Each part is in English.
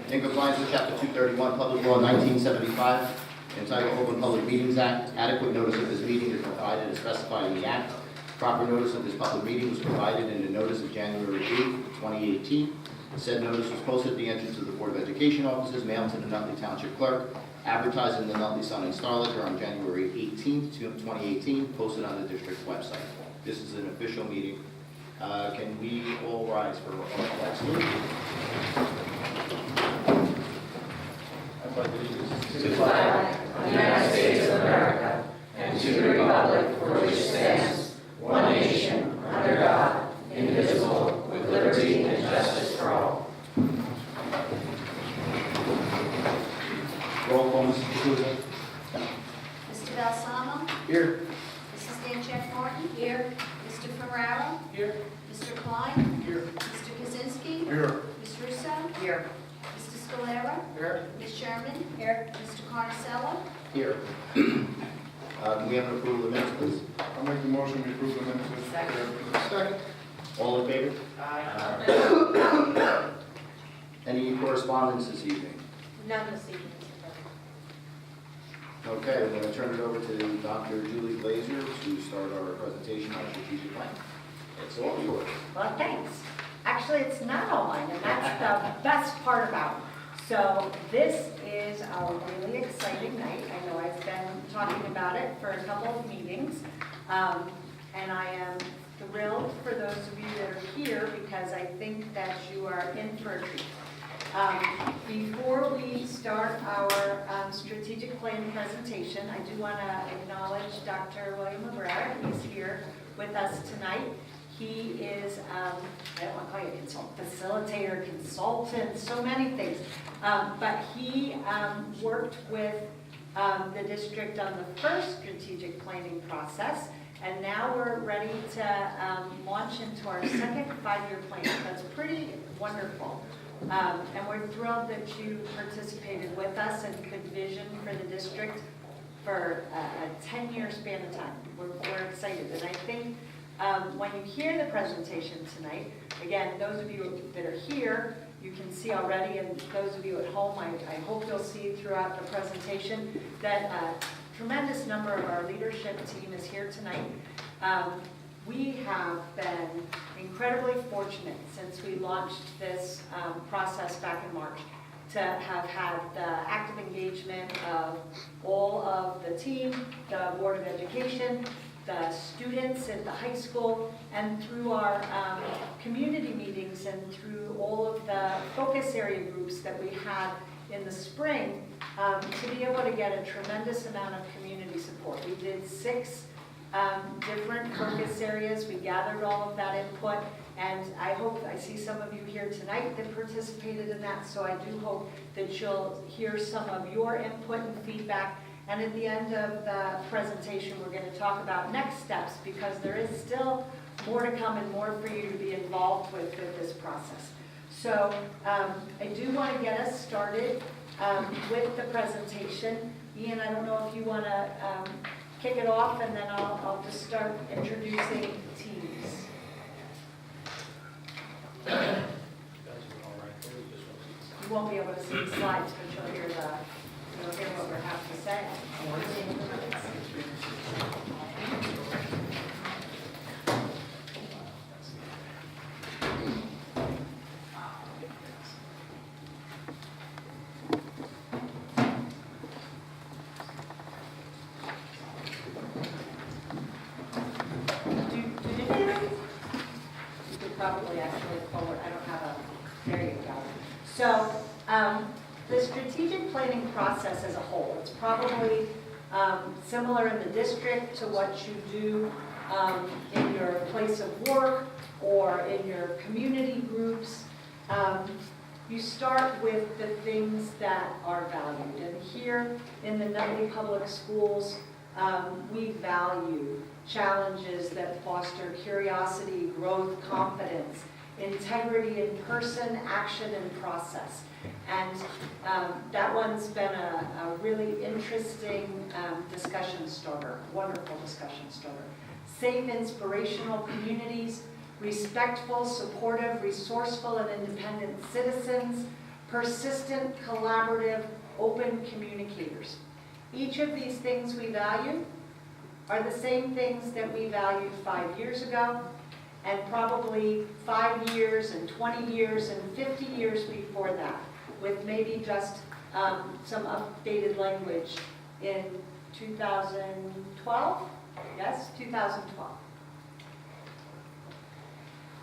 In compliance with Chapter 231, Public Law 1975, entitled Open Public Meetings Act, adequate notice of this meeting is provided as specified in the Act. Proper notice of this public meeting was provided in the notice of January 8, 2018. Said notice was posted at the entrance of the Board of Education offices, mailed to the Nutley Township Clerk, advertised in the Nutley Sun and Star Ledger on January 18, 2018, posted on the district's website. This is an official meeting. Can we all rise for our flag salute? I pledge allegiance to the flag of the United States of America and to the republic for which it stands, one nation, under God, indivisible, with liberty and justice for all. Roll call, Mrs. D'Souza. Mr. Balsamo? Here. Mrs. Dancheck Martin? Here. Mr. Ferraro? Here. Mr. Klein? Here. Mr. Kaczynski? Here. Ms. Russo? Here. Mr. Scalera? Here. Ms. Sherman? Here. Mr. Carnicello? Here. Can we have an approval of the minutes, please? I'll make the motion to approve the minutes. Second. All in favor? Aye. Any correspondence this evening? None this evening, Mr. President. Okay, we're going to turn it over to Dr. Julie Glazer to start our presentation on strategic plan. It's all yours. Well, thanks. Actually, it's not all mine, and that's the best part about it. So this is a really exciting night. I know I've been talking about it for a couple of meetings, and I am thrilled for those of you that are here because I think that you are in for a treat. Before we start our strategic plan presentation, I do want to acknowledge Dr. William McGrath. He's here with us tonight. He is, I don't want to call you a facilitator, consultant, so many things. But he worked with the district on the first strategic planning process, and now we're ready to launch into our second 5-year plan. That's pretty wonderful. And we're thrilled that you participated with us and could vision for the district for a 10-year span of time. We're excited, and I think when you hear the presentation tonight, again, those of you that are here, you can see already, and those of you at home, I hope you'll see throughout the presentation that a tremendous number of our leadership team is here tonight. We have been incredibly fortunate since we launched this process back in March to have had the active engagement of all of the team, the Board of Education, the students at the high school, and through our community meetings and through all of the focus area groups that we had in the spring to be able to get a tremendous amount of community support. We did 6 different focus areas. We gathered all of that input, and I see some of you here tonight that participated in that, so I do hope that you'll hear some of your input and feedback. And at the end of the presentation, we're going to talk about next steps because there is still more to come and more for you to be involved with this process. So I do want to get us started with the presentation. Ian, I don't know if you want to kick it off, and then I'll just start introducing teams. You won't be able to see the slides, but you'll hear what we have to say. You could probably actually forward. I don't have a, there you go. So the strategic planning process as a whole, it's probably similar in the district to what you do in your place of work or in your community groups. You start with the things that are valued. And here in the Nutley Public Schools, we value challenges that foster curiosity, growth, confidence, integrity in person, action, and process. And that one's been a really interesting discussion starter, wonderful discussion starter. Safe, inspirational communities, respectful, supportive, resourceful, and independent citizens, persistent, collaborative, open communicators. Each of these things we value are the same things that we valued 5 years ago, and probably 5 years and 20 years and 50 years before that, with maybe just some updated language in 2012? Yes, 2012.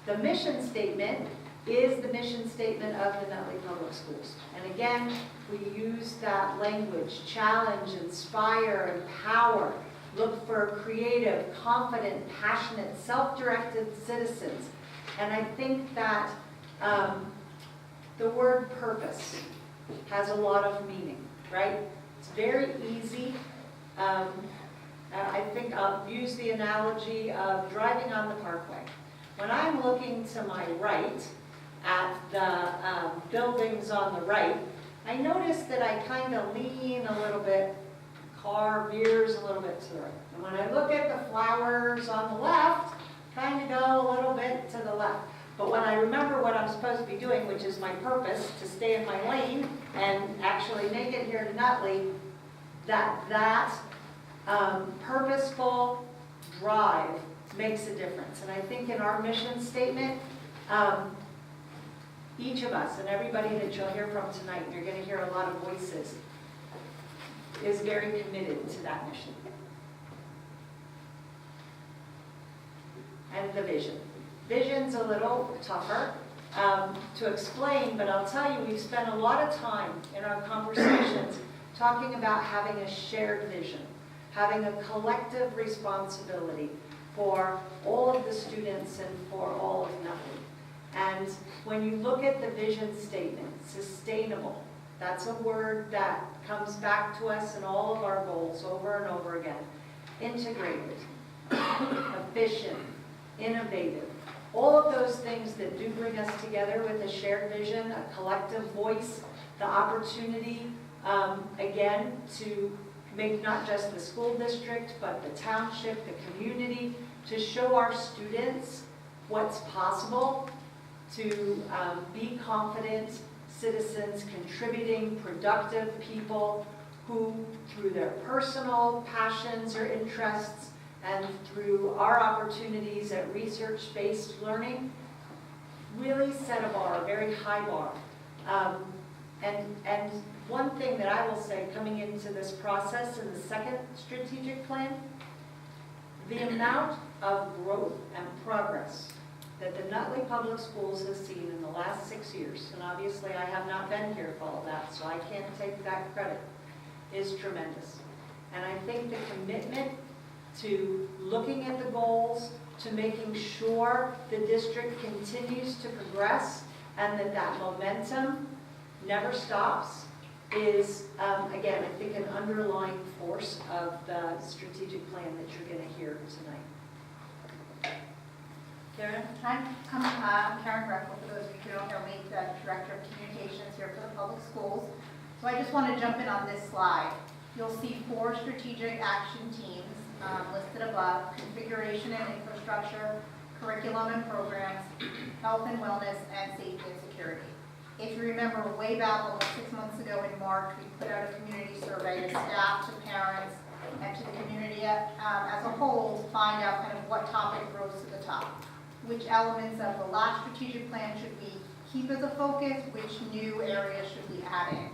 The mission statement is the mission statement of the Nutley Public Schools. And again, we use that language: challenge, inspire, empower, look for creative, confident, passionate, self-directed citizens. And I think that the word purpose has a lot of meaning, right? It's very easy. I think I'll use the analogy of driving on the parkway. When I'm looking to my right at the buildings on the right, I notice that I kind of lean a little bit, car veers a little bit to the right. And when I look at the flowers on the left, kind of go a little bit to the left. But when I remember what I'm supposed to be doing, which is my purpose, to stay in my lane and actually make it here to Nutley, that purposeful drive makes a difference. And I think in our mission statement, each of us and everybody that you'll hear from tonight, and you're going to hear a lot of voices, is very committed to that mission. And the vision. Vision's a little tougher to explain, but I'll tell you, we've spent a lot of time in our conversations talking about having a shared vision, having a collective responsibility for all of the students and for all of Nutley. And when you look at the vision statement, sustainable, that's a word that comes back to us in all of our goals over and over again. Integrated, efficient, innovative, all of those things that do bring us together with a shared vision, a collective voice, the opportunity, again, to make not just the school district, but the township, the community, to show our students what's possible, to be confident citizens, contributing, productive people who, through their personal passions or interests, and through our opportunities at research-based learning, really set a bar, a very high bar. And one thing that I will say coming into this process in the second strategic plan, the amount of growth and progress that the Nutley Public Schools has seen in the last 6 years, and obviously I have not been here for all that, so I can't take that credit, is tremendous. And I think the commitment to looking at the goals, to making sure the district continues to progress, and that momentum never stops, is, again, I think an underlying force of the strategic plan that you're going to hear tonight. Karen? I'm Karen Greco, for those of you who don't know me, the Director of Communications here for the public schools. So I just want to jump in on this slide. You'll see 4 strategic action teams listed above: configuration and infrastructure, curriculum and programs, health and wellness, and safety and security. If you remember way back almost 6 months ago in March, we put out a community survey to staff, to parents, and to the community as a whole to find out kind of what topic rose to the top. Which elements of the last strategic plan should we keep as a focus, which new areas should we add in.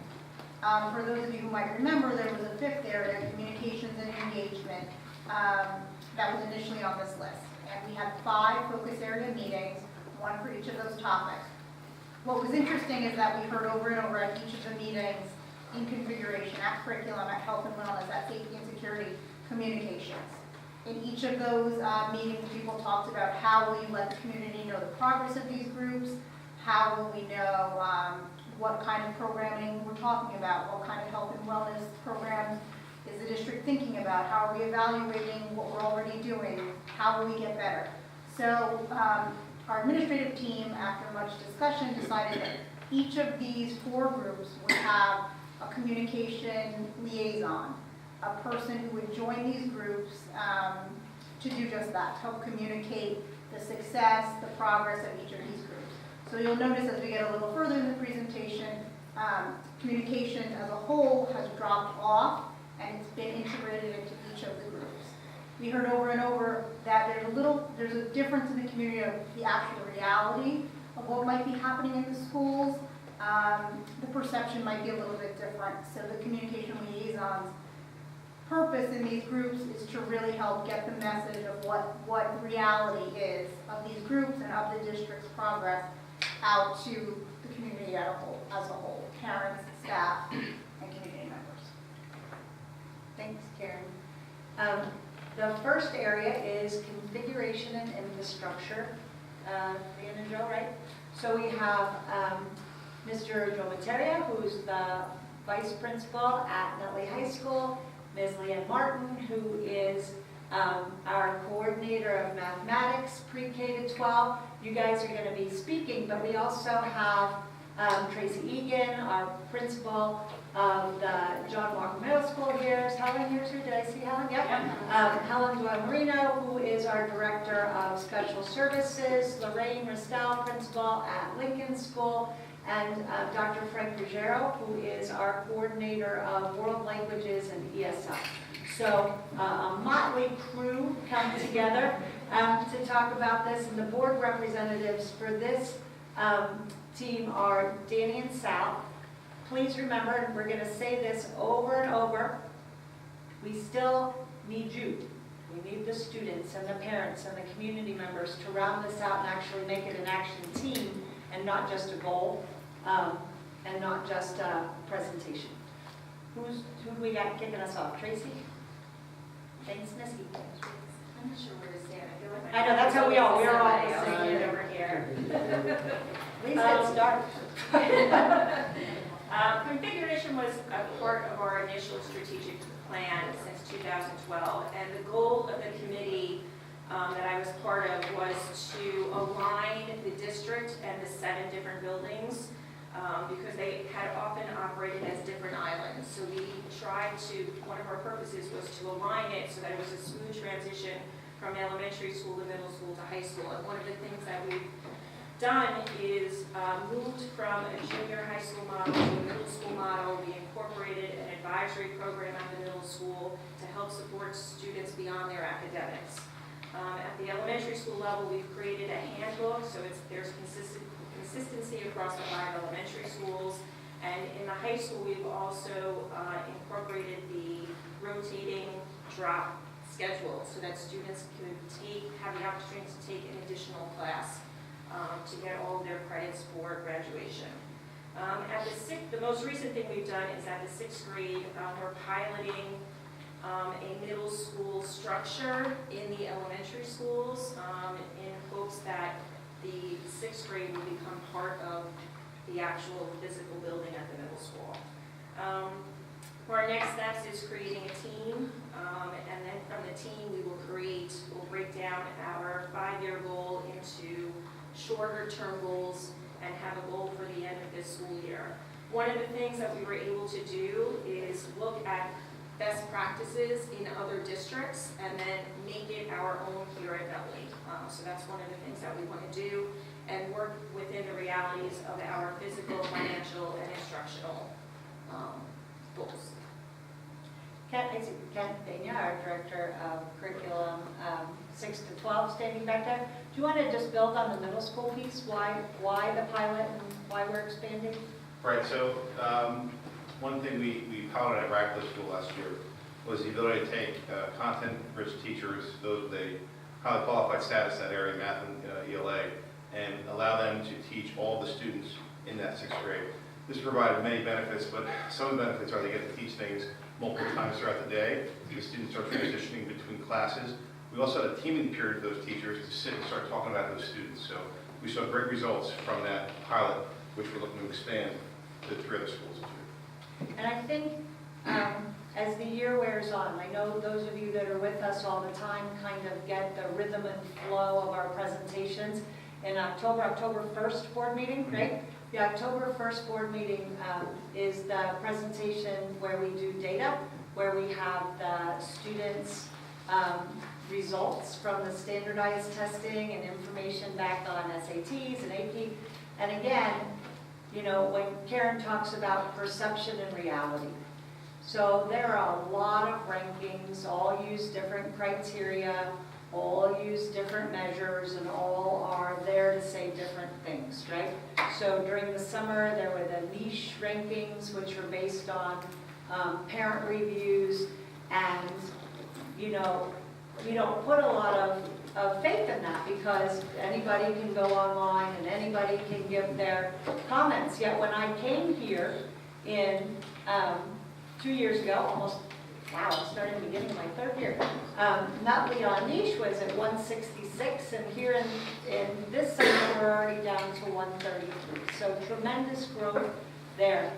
For those of you who might remember, there was a 5th area, communications and engagement, that was initially on this list. And we had 5 focus area meetings, 1 for each of those topics. What was interesting is that we heard over and over at each of the meetings, in configuration, at curriculum, at health and wellness, at safety and security, communications. In each of those meetings, people talked about how will you let the community know the progress of these groups, how will we know what kind of programming we're talking about, what kind of health and wellness programs is the district thinking about, how are we evaluating what we're already doing, how will we get better. So our administrative team, after much discussion, decided that each of these 4 groups would have a communication liaison, a person who would join these groups to do just that, to help communicate the success, the progress of each of these groups. So you'll notice as we get a little further in the presentation, communication as a whole has dropped off and it's been integrated into each of the groups. We heard over and over that there's a difference in the community of the actual reality of what might be happening in the schools. The perception might be a little bit different. So the communication liaisons' purpose in these groups is to really help get the message of what the reality is of these groups and of the district's progress out to the community as a whole, parents, staff, and community members. Thanks, Karen. The first area is configuration and infrastructure. Dan and Joe, right? So we have Mr. Joe Materia, who's the vice principal at Nutley High School, Ms. Leanne Martin, who is our coordinator of mathematics, pre-K to 12. You guys are going to be speaking, but we also have Tracy Egan, our principal of the John Walker Middle School here. Is Helen here too? Did I see Helen? Yep. Helen Doyle Marino, who is our director of special services, Lorraine Ristel, principal at Lincoln School, and Dr. Frank Ruggiero, who is our coordinator of world languages and ESL. So a motley crew come together to talk about this, and the board representatives for this team are Danny and Sal. Please remember, and we're going to say this over and over, we still need you. We need the students and the parents and the community members to round this out and actually make it an action team and not just a goal and not just a presentation. Who do we got kicking us off? Tracy? Thanks, Missy. I'm not sure where to stand. I feel like I know, that's how we're all somebody the else same. is over here. Please let's start. Configuration was a part of our initial strategic plan since 2012, and the goal of the committee that I was part of was to align the district and the 7 different buildings because they had often operated as different islands. So we tried to, one of our purposes was to align it so that it was a smooth transition from elementary school to middle school to high school. And one of the things that we've done is moved from a junior high school model to a middle school model. We incorporated an advisory program at the middle school to help support students beyond their academics. At the elementary school level, we've created a handbook, so there's consistency across the 5 elementary schools. And in the high school, we've also incorporated the rotating drop schedule so that students could have the opportunity to take an additional class to get all of their credits for graduation. The most recent thing we've done is at the 6th grade, we're piloting a middle school structure in the elementary schools in hopes that the 6th grade will become part of the actual physical building at the middle school. For our next steps is creating a team, and then from the team we'll break down our 5-year goal into shorter term goals and have a goal for the end of this school year. One of the things that we were able to do is look at best practices in other districts and then make it our own here at Nutley. So that's one of the things that we want to do and work within the realities of our physical, financial, and instructional goals. Kat Benya, our Director of Curriculum 6 to 12, standing back there. Do you want to just build on the middle school piece? Why the pilot and why we're expanding? Right, so one thing we piloted at Radcliffe School last year was the ability to take content-rich teachers, those with a highly qualified status in that area, math and ELA, and allow them to teach all the students in that 6th grade. This provided many benefits, but some of the benefits are they get to teach things multiple times throughout the day. The students are transitioning between classes. We also had a teaming period for those teachers to sit and start talking about those students. So we saw great results from that pilot, which we're looking to expand to 3 other schools. And I think as the year wears on, I know those of you that are with us all the time kind of get the rhythm and flow of our presentations. In October 1st board meeting, right? The October 1st board meeting is the presentation where we do data, where we have the students' results from the standardized testing and information back on SATs and AP. And again, you know, when Karen talks about perception and reality. So there are a lot of rankings, all use different criteria, all use different measures, and all are there to say different things, right? So during the summer, there were the niche rankings, which were based on parent reviews, and, you know, we don't put a lot of faith in that because anybody can go online and anybody can give their comments. Yet when I came here in 2 years ago, almost, wow, I started at the beginning of my third year, Nutley on niche was at 166, and here in this summer, we're already down to 133. So tremendous growth there.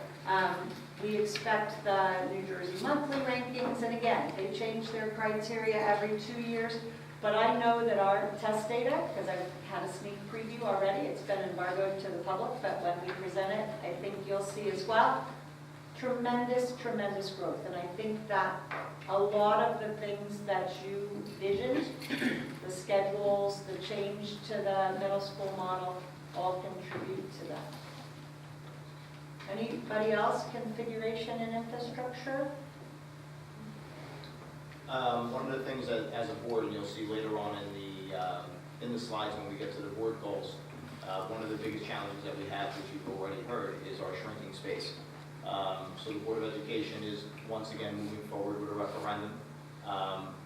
We expect the New Jersey monthly rankings, and again, they change their criteria every 2 years, but I know that our test data, because I've had a sneak preview already, it's been embargoed to the public, but when we present it, I think you'll see as well, tremendous, tremendous growth. And I think that a lot of the things that you visioned, the schedules, the change to the middle school model, all contribute to that. Anybody else? Configuration and infrastructure? One of the things that, as a board, and you'll see later on in the slides when we get to the board goals, one of the biggest challenges that we have, which you've already heard, is our shrinking space. So the Board of Education is once again moving forward with a referendum,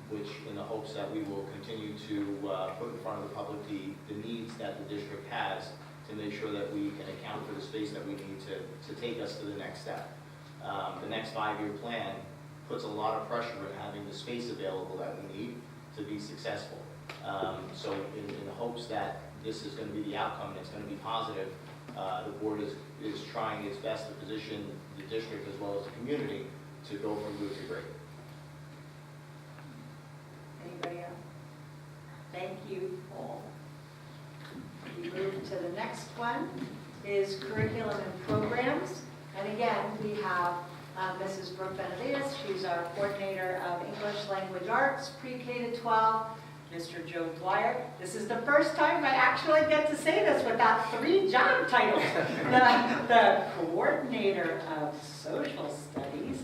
which in the hopes that we will continue to put in front of the public the needs that the district has to make sure that we can account for the space that we need to take us to the next step. The next 5-year plan puts a lot of pressure in having the space available that we need to be successful. So in the hopes that this is going to be the outcome and it's going to be positive, the board is trying its best to position the district as well as the community to go from good to great. Anybody else? Thank you all. We move to the next one is curriculum and programs. And again, we have Mrs. Brooke Benavides. She's our coordinator of English Language Arts, pre-K to 12. Mr. Joe Dwyer. This is the first time I actually get to say this without 3 job titles. The coordinator of social studies,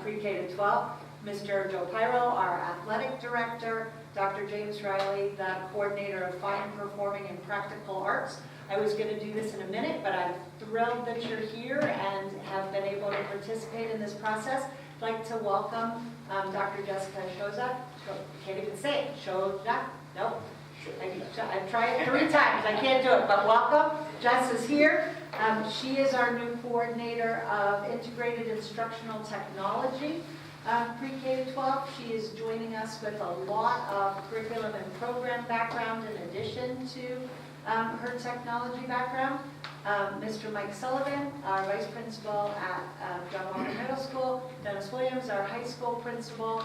pre-K to 12. Mr. Joe Pyro, our athletic director. Dr. James Riley, the coordinator of fine performing and practical arts. I was going to do this in a minute, but I'm thrilled that you're here and have been able to participate in this process. I'd like to welcome Dr. Jessica Shozak. Can't even say it. Shozak? Nope. I've tried it 3 times. I can't do it, but welcome. Jess is here. She is our new coordinator of integrated instructional technology. Pre-K to 12, she is joining us with a lot of curriculum and program background in addition to her technology background. Mr. Mike Sullivan, our vice principal at John Walker Middle School. Dennis Williams, our high school principal.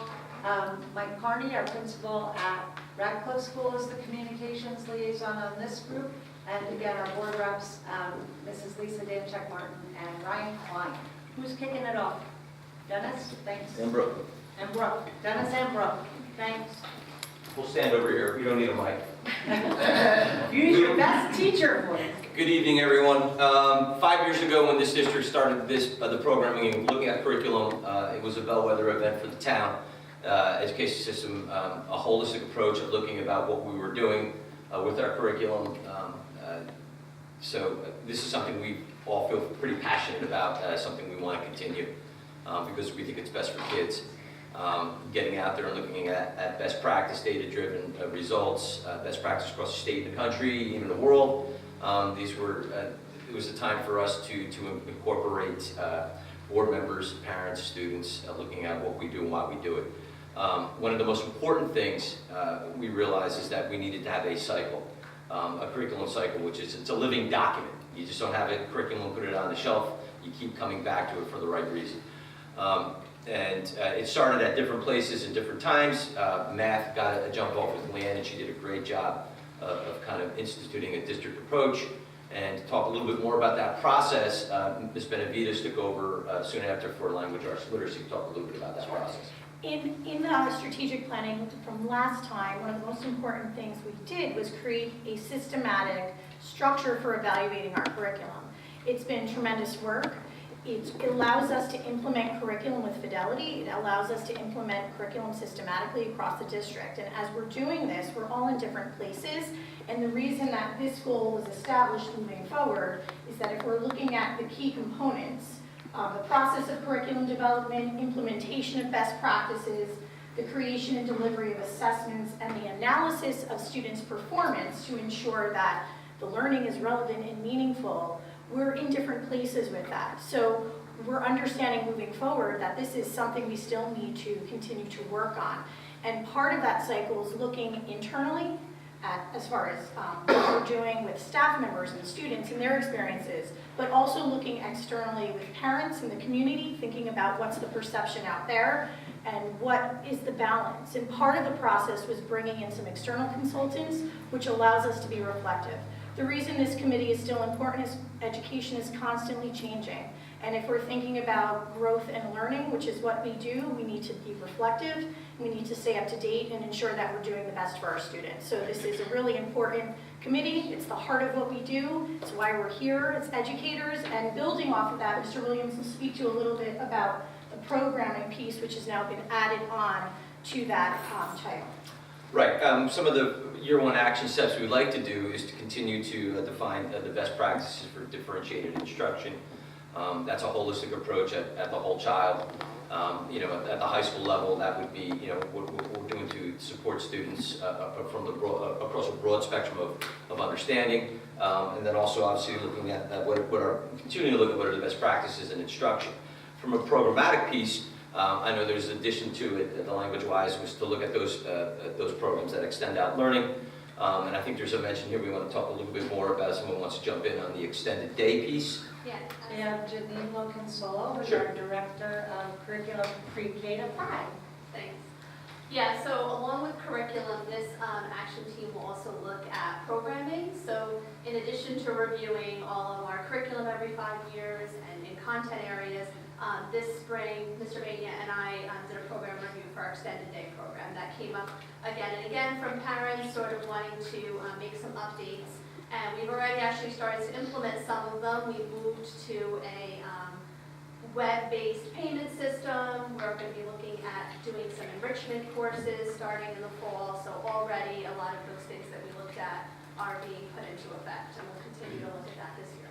Mike Carney, our principal at Radcliffe School, is the communications liaison on this group. And again, our board reps, Mrs. Lisa Danchek-Martin and Ryan Klein. Who's kicking it off? Dennis? Thanks. And Brooke. And Brooke. Dennis and Brooke. Thanks. We'll stand over here. We don't need a mic. Use your best teacher voice. Good evening, everyone. 5 years ago, when this district started the programming and looking at curriculum, it was a bellwether event for the town. Education system, a holistic approach of looking about what we were doing with our curriculum. So this is something we all feel pretty passionate about, something we want to continue because we think it's best for kids. Getting out there and looking at best practice, data-driven results, best practice across the state and the country, even the world. It was a time for us to incorporate board members, parents, students, looking at what we do and why we do it. One of the most important things we realized is that we needed to have a cycle, a curriculum cycle, which is it's a living document. You just don't have a curriculum, put it on the shelf. You keep coming back to it for the right reason. It started at different places at different times. Math got a jump off with Leanne, and she did a great job of kind of instituting a district approach. And to talk a little bit more about that process, Ms. Benavides took over soon after for language arts literacy to talk a little bit about that process. In strategic planning from last time, one of the most important things we did was create a systematic structure for evaluating our curriculum. It's been tremendous work. It allows us to implement curriculum with fidelity. It allows us to implement curriculum systematically across the district. And as we're doing this, we're all in different places. And the reason that this goal was established moving forward is that if we're looking at the key components, the process of curriculum development, implementation of best practices, the creation and delivery of assessments, and the analysis of students' performance to ensure that the learning is relevant and meaningful, we're in different places with that. So we're understanding moving forward that this is something we still need to continue to work on. And part of that cycle is looking internally at, as far as what we're doing with staff members and students and their experiences, but also looking externally with parents in the community, thinking about what's the perception out there and what is the balance. And part of the process was bringing in some external consultants, which allows us to be reflective. The reason this committee is still important is education is constantly changing. And if we're thinking about growth and learning, which is what we do, we need to be reflective. We need to stay up to date and ensure that we're doing the best for our students. So this is a really important committee. It's the heart of what we do. It's why we're here as educators. And building off of that, Mr. Williams will speak to a little bit about the programming piece, which has now been added on to that title. Right. Some of the year one action steps we'd like to do is to continue to define the best practices for differentiated instruction. That's a holistic approach at the whole child. At the high school level, that would be, what we're doing to support students from across a broad spectrum of understanding. And then also obviously looking at continuing to look at what are the best practices in instruction. From a programmatic piece, I know there's an addition to it, the language-wise, was to look at those programs that extend out learning. And I think there's a mention here, we want to talk a little bit more about, someone wants to jump in on the extended day piece. Yeah, and Janine Loconsolo, who's Sure. our Director of Curriculum Pre-K to 5. Thanks. Yeah, so along with curriculum, this action team will also look at programming. So in addition to reviewing all of our curriculum every 5 years and in content areas, this spring, Mr. Mania and I did a program review for our extended day program that came up again and again from parents sort of wanting to make some updates. And we've already actually started to implement some of them. We moved to a web-based payment system. We're going to be looking at doing some enrichment courses starting in the fall. So already a lot of those things that we looked at are being put into effect, and we'll continue to look at that this year.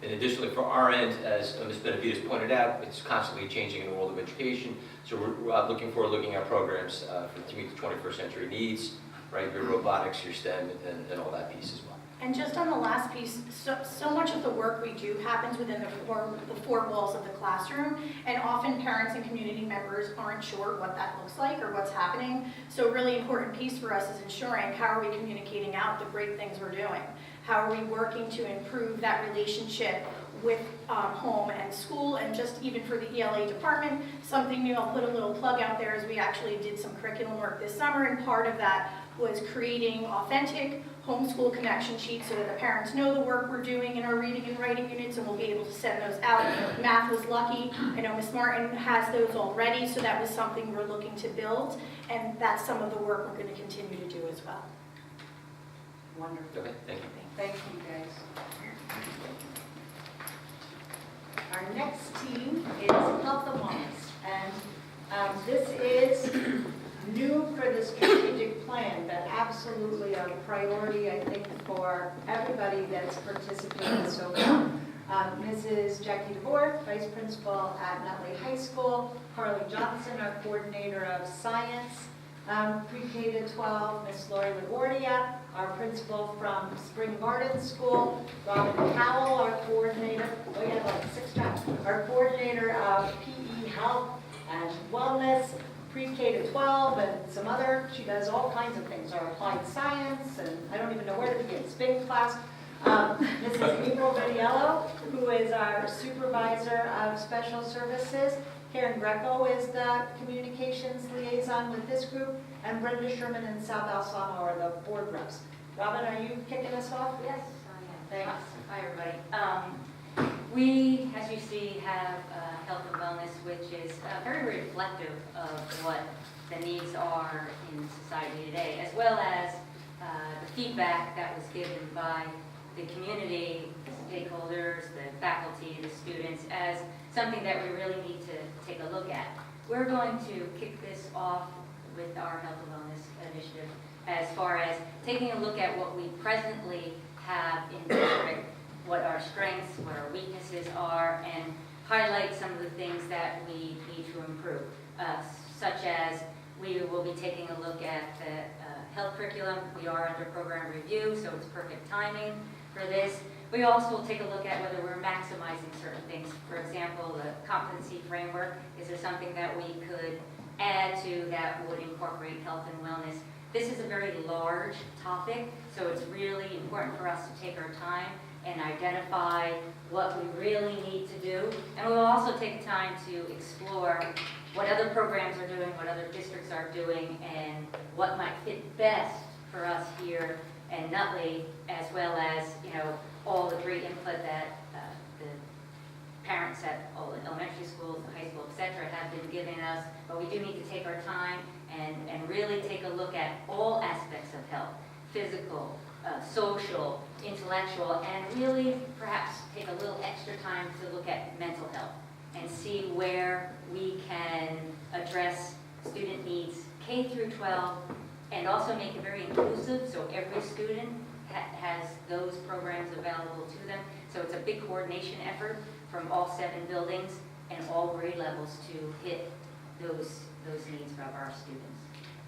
And additionally, for our end, as Ms. Benavides pointed out, it's constantly changing in the world of education. So we're looking at programs to meet the 21st century needs, right? Your robotics, your STEM, and all that piece as well. And just on the last piece, so much of the work we do happens within the four walls of the classroom, and often parents and community members aren't sure what that looks like or what's happening. So a really important piece for us is ensuring how are we communicating out the great things we're doing? How are we working to improve that relationship with home and school, and just even for the ELA department, something new, I'll put a little plug out there, is we actually did some curriculum work this summer, and part of that was creating authentic homeschool connection sheets so that the parents know the work we're doing in our reading and writing units, and we'll be able to send those out. Math was lucky. I know Ms. Martin has those already, so that was something we're looking to build, and that's some of the work we're going to continue to do as well. Wonderful. Okay, thank you. Thank you, guys. Our next team is Health and Wellness, and this is new for the strategic plan, but absolutely a priority, I think, for everybody that's participated so far. Mrs. Jackie DeVore, Vice Principal at Nutley High School, Carly Johnson, our Coordinator of Science, Pre-K to 12, Miss Lori LaGuardia, our Principal from Spring Garden School, Robin Powell, our Coordinator, oh yeah, like 6 times, our Coordinator of PE Health and Wellness, Pre-K to 12, and some other, she does all kinds of things, our Applied Science, and I don't even know where to begin, spin class. Mrs. April Vediello, who is our Supervisor of Special Services. Karen Greco is the Communications Liaison with this group, and Brenda Sherman and Sal Balsamo are the board reps. Robin, are you kicking us off? Yes, I am. Thanks. Hi, everybody. We, as you see, have Health and Wellness, which is very reflective of what the needs are in society today, as well as the feedback that was given by the community stakeholders, the faculty, the students, as something that we really need to take a look at. We're going to kick this off with our health and wellness initiative as far as taking a look at what we presently have in district, what our strengths, what our weaknesses are, and highlight some of the things that we need to improve, such as we will be taking a look at the health curriculum. We are under program review, so it's perfect timing for this. We also will take a look at whether we're maximizing certain things. For example, the competency framework, is there something that we could add to that would incorporate health and wellness? This is a very large topic, so it's really important for us to take our time and identify what we really need to do. And we'll also take time to explore what other programs are doing, what other districts are doing, and what might fit best for us here in Nutley, as well as, all the great input that the parents at all the elementary schools, the high school, et cetera, have been giving us. But we do need to take our time and really take a look at all aspects of health, physical, social, intellectual, and really perhaps take a little extra time to look at mental health and see where we can address student needs K through 12 and also make it very inclusive, so every student has those programs available to them. So it's a big coordination effort from all 7 buildings and all grade levels to hit those needs of our students.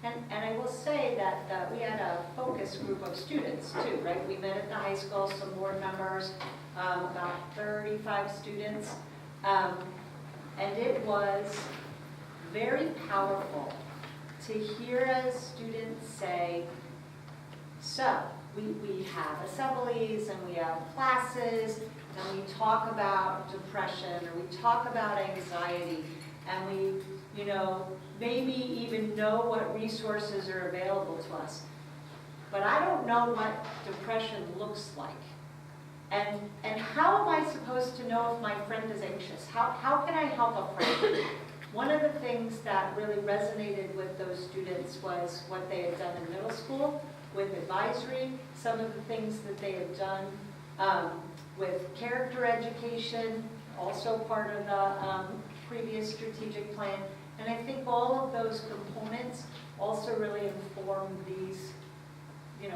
And I will say that we had a focus group of students too, right? We met at the high school, some board members, about 35 students. And it was very powerful to hear a student say, so we have assemblies and we have classes and we talk about depression or we talk about anxiety and we, maybe even know what resources are available to us. But I don't know what depression looks like. And how am I supposed to know if my friend is anxious? How can I help a friend? One of the things that really resonated with those students was what they had done in middle school with advisory, some of the things that they had done with character education, also part of the previous strategic plan. And I think all of those components also really inform these,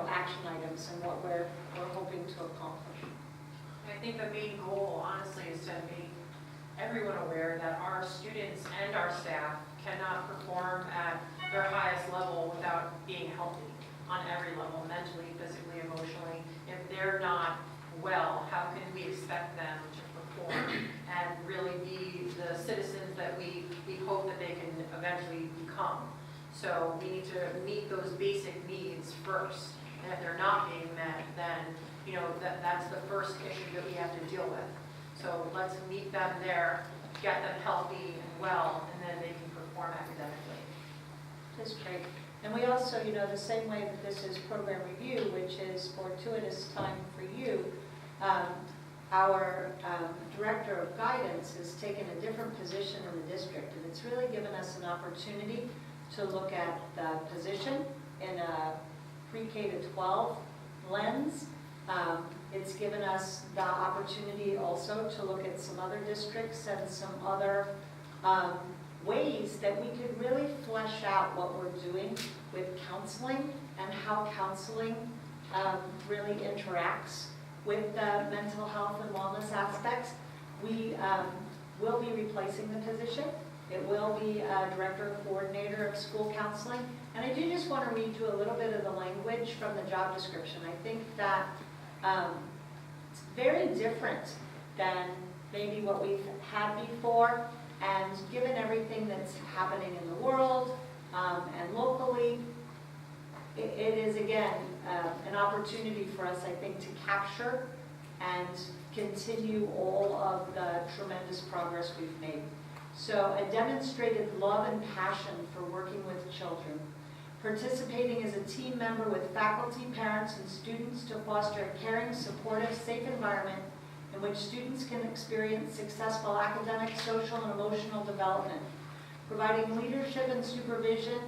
action items and what we're hoping to accomplish. I think the main goal, honestly, is to make everyone aware that our students and our staff cannot perform at their highest level without being healthy on every level, mentally, physically, emotionally. If they're not well, how can we expect them to perform and really be the citizens that we hope that they can eventually become? So we need to meet those basic needs first. And if they're not being met, then that's the first issue that we have to deal with. So let's meet them there, get them healthy and well, and then they can perform academically. That's great. And we also, the same way that this is program review, which is fortuitous time for you, our director of guidance has taken a different position in the district, and it's really given us an opportunity to look at the position in a pre-K to 12 lens. It's given us the opportunity also to look at some other districts and some other ways that we could really flesh out what we're doing with counseling and how counseling really interacts with the mental health and wellness aspects. We will be replacing the position. It will be a director or coordinator of school counseling. And I do just want to read you a little bit of the language from the job description. I think that it's very different than maybe what we've had before. And given everything that's happening in the world and locally, it is, again, an opportunity for us, I think, to capture and continue all of the tremendous progress we've made. So a demonstrated love and passion for working with children, participating as a team member with faculty, parents, and students to foster a caring, supportive, safe environment in which students can experience successful academic, social, and emotional development, providing leadership and supervision,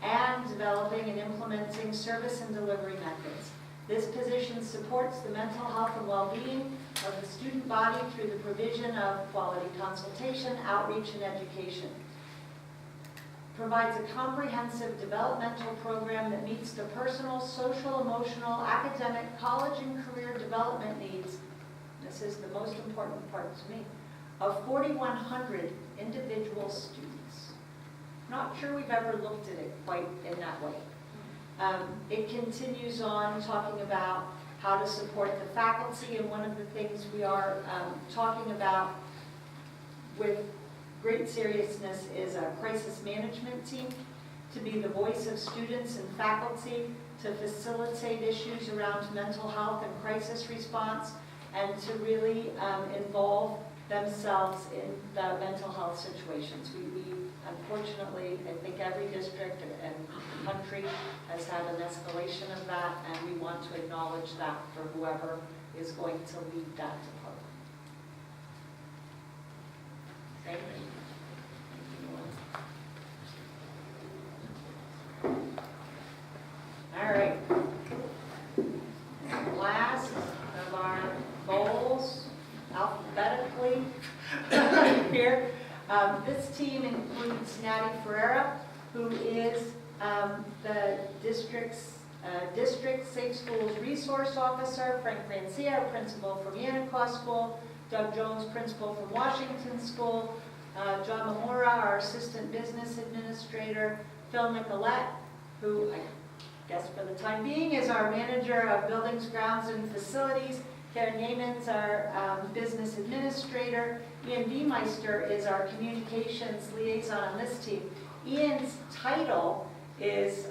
and developing and implementing service and delivery methods. This position supports the mental health and well-being of the student body through the provision of quality consultation, outreach, and education. Provides a comprehensive developmental program that meets the personal, social, emotional, academic, college, and career development needs. This is the most important part to me, of 4,100 individual students. Not sure we've ever looked at it quite in that way. It continues on talking about how to support the faculty, and one of the things we are talking about with great seriousness is a crisis management team to be the voice of students and faculty, to facilitate issues around mental health and crisis response, and to really involve themselves in the mental health situations. We unfortunately, I think every district and country has had an escalation of that, and we want to acknowledge that for whoever is going to lead that department. Thank you. All right. Last of our goals, alphabetically here. This team includes Natty Ferreira, who is the district's District Safe Schools Resource Officer, Frank Francia, Principal from Yanacua School, Doug Jones, Principal from Washington School, John Mamora, our Assistant Business Administrator, Phil Nicolette, who I guess for the time being is our Manager of Buildings, Grounds, and Facilities, Karen Yeamans, our Business Administrator, Ian Viemeister is our Communications Liaison on this team. Ian's title is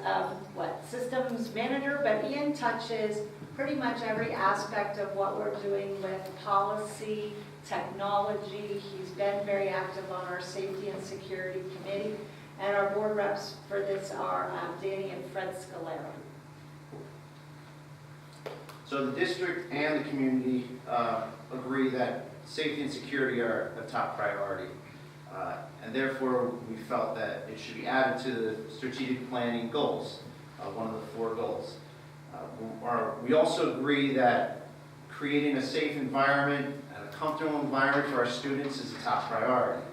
Systems Manager, but Ian touches pretty much every aspect of what we're doing with policy, technology. He's been very active on our Safety and Security Committee, and our board reps for this are Danny and Fred Scalera. So the district and the community agree that safety and security are a top priority. And therefore, we felt that it should be added to the strategic planning goals, one of the 4 goals. We also agree that creating a safe environment and a comfortable environment for our students is a top priority.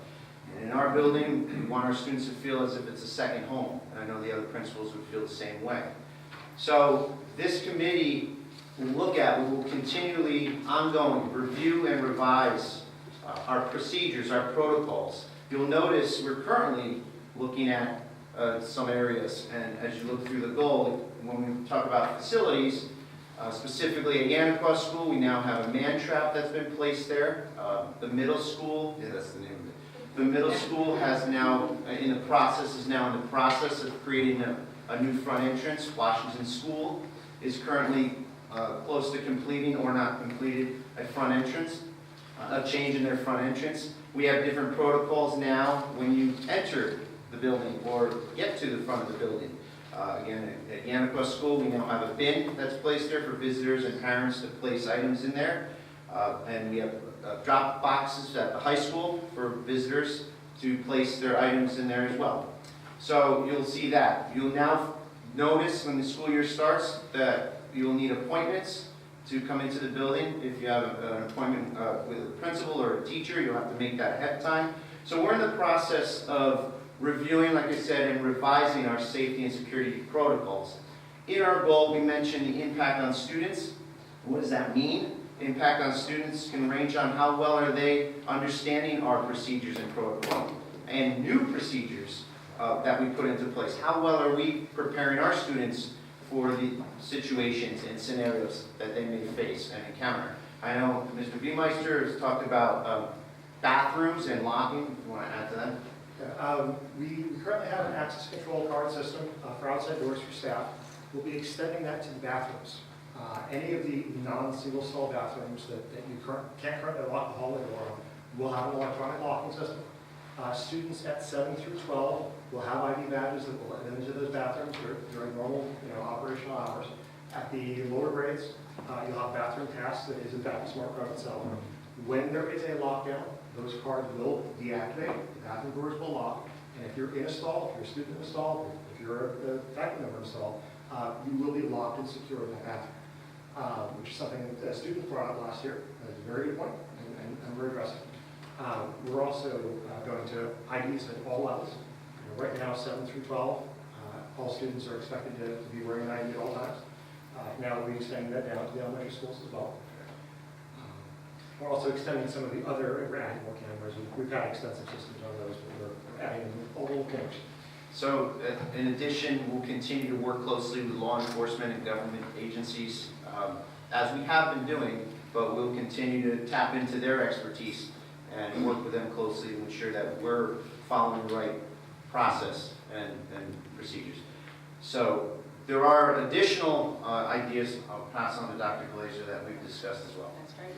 And in our building, we want our students to feel as if it's a second home. And I know the other principals would feel the same way. So this committee we will continually, ongoing, review and revise our procedures, our protocols. You'll notice we're currently looking at some areas, and as you look through the goal, when we talk about facilities, specifically at Yanacua School, we now have a man trap that's been placed there. The middle school, yeah, that's the name of it. The middle school has now, is now in the process of creating a new front entrance. Washington School is currently close to completing or not completed a front entrance, a change in their front entrance. We have different protocols now when you enter the building or get to the front of the building. Again, at Yanacua School, we now have a bin that's placed there for visitors and parents to place items in there. And we have drop boxes at the high school for visitors to place their items in there as well. So you'll see that. You'll now notice when the school year starts that you'll need appointments to come into the building. If you have an appointment with a principal or a teacher, you'll have to make that ahead of time. So we're in the process of reviewing, like I said, and revising our safety and security protocols. In our goal, we mentioned the impact on students. What does that mean? Impact on students can range on how well are they understanding our procedures and protocol and new procedures that we put into place. How well are we preparing our students for the situations and scenarios that they may face and encounter? I know Mr. Viemeister has talked about bathrooms and locking. If you want to add to that? Yeah, we currently have an access control card system for outside doors for staff. We'll be extending that to the bathrooms. Any of the non-single stall bathrooms that you can't currently lock the hallway door on will have an electronic locking system. Students at 7 through 12 will have ID badges that will let them into those bathrooms during normal operational hours. At the lower grades, you'll have bathroom pass that is in fact a smart card itself. When there is a lockdown, those cards will deactivate, the bathroom doors will lock, and if you're in a stall, if you're a student in a stall, if you're a faculty member in a stall, you will be locked and secure in that bathroom. which is something that students brought up last year. That's a very good point and very aggressive. We're also going to IDs at all levels. Right now, 7 through 12, all students are expected to be wearing an ID at all times. Now we're extending that down to the elementary schools as well. We're also extending some of the other, we're adding more cameras. We've got extensive systems on those, but we're adding a little cameras. So, in addition, we'll continue to work closely with law enforcement and government agencies, as we have been doing, but we'll continue to tap into their expertise and work with them closely to ensure that we're following the right process and procedures. So, there are additional ideas I'll pass on to Dr. Glazer that we've discussed as well. That's very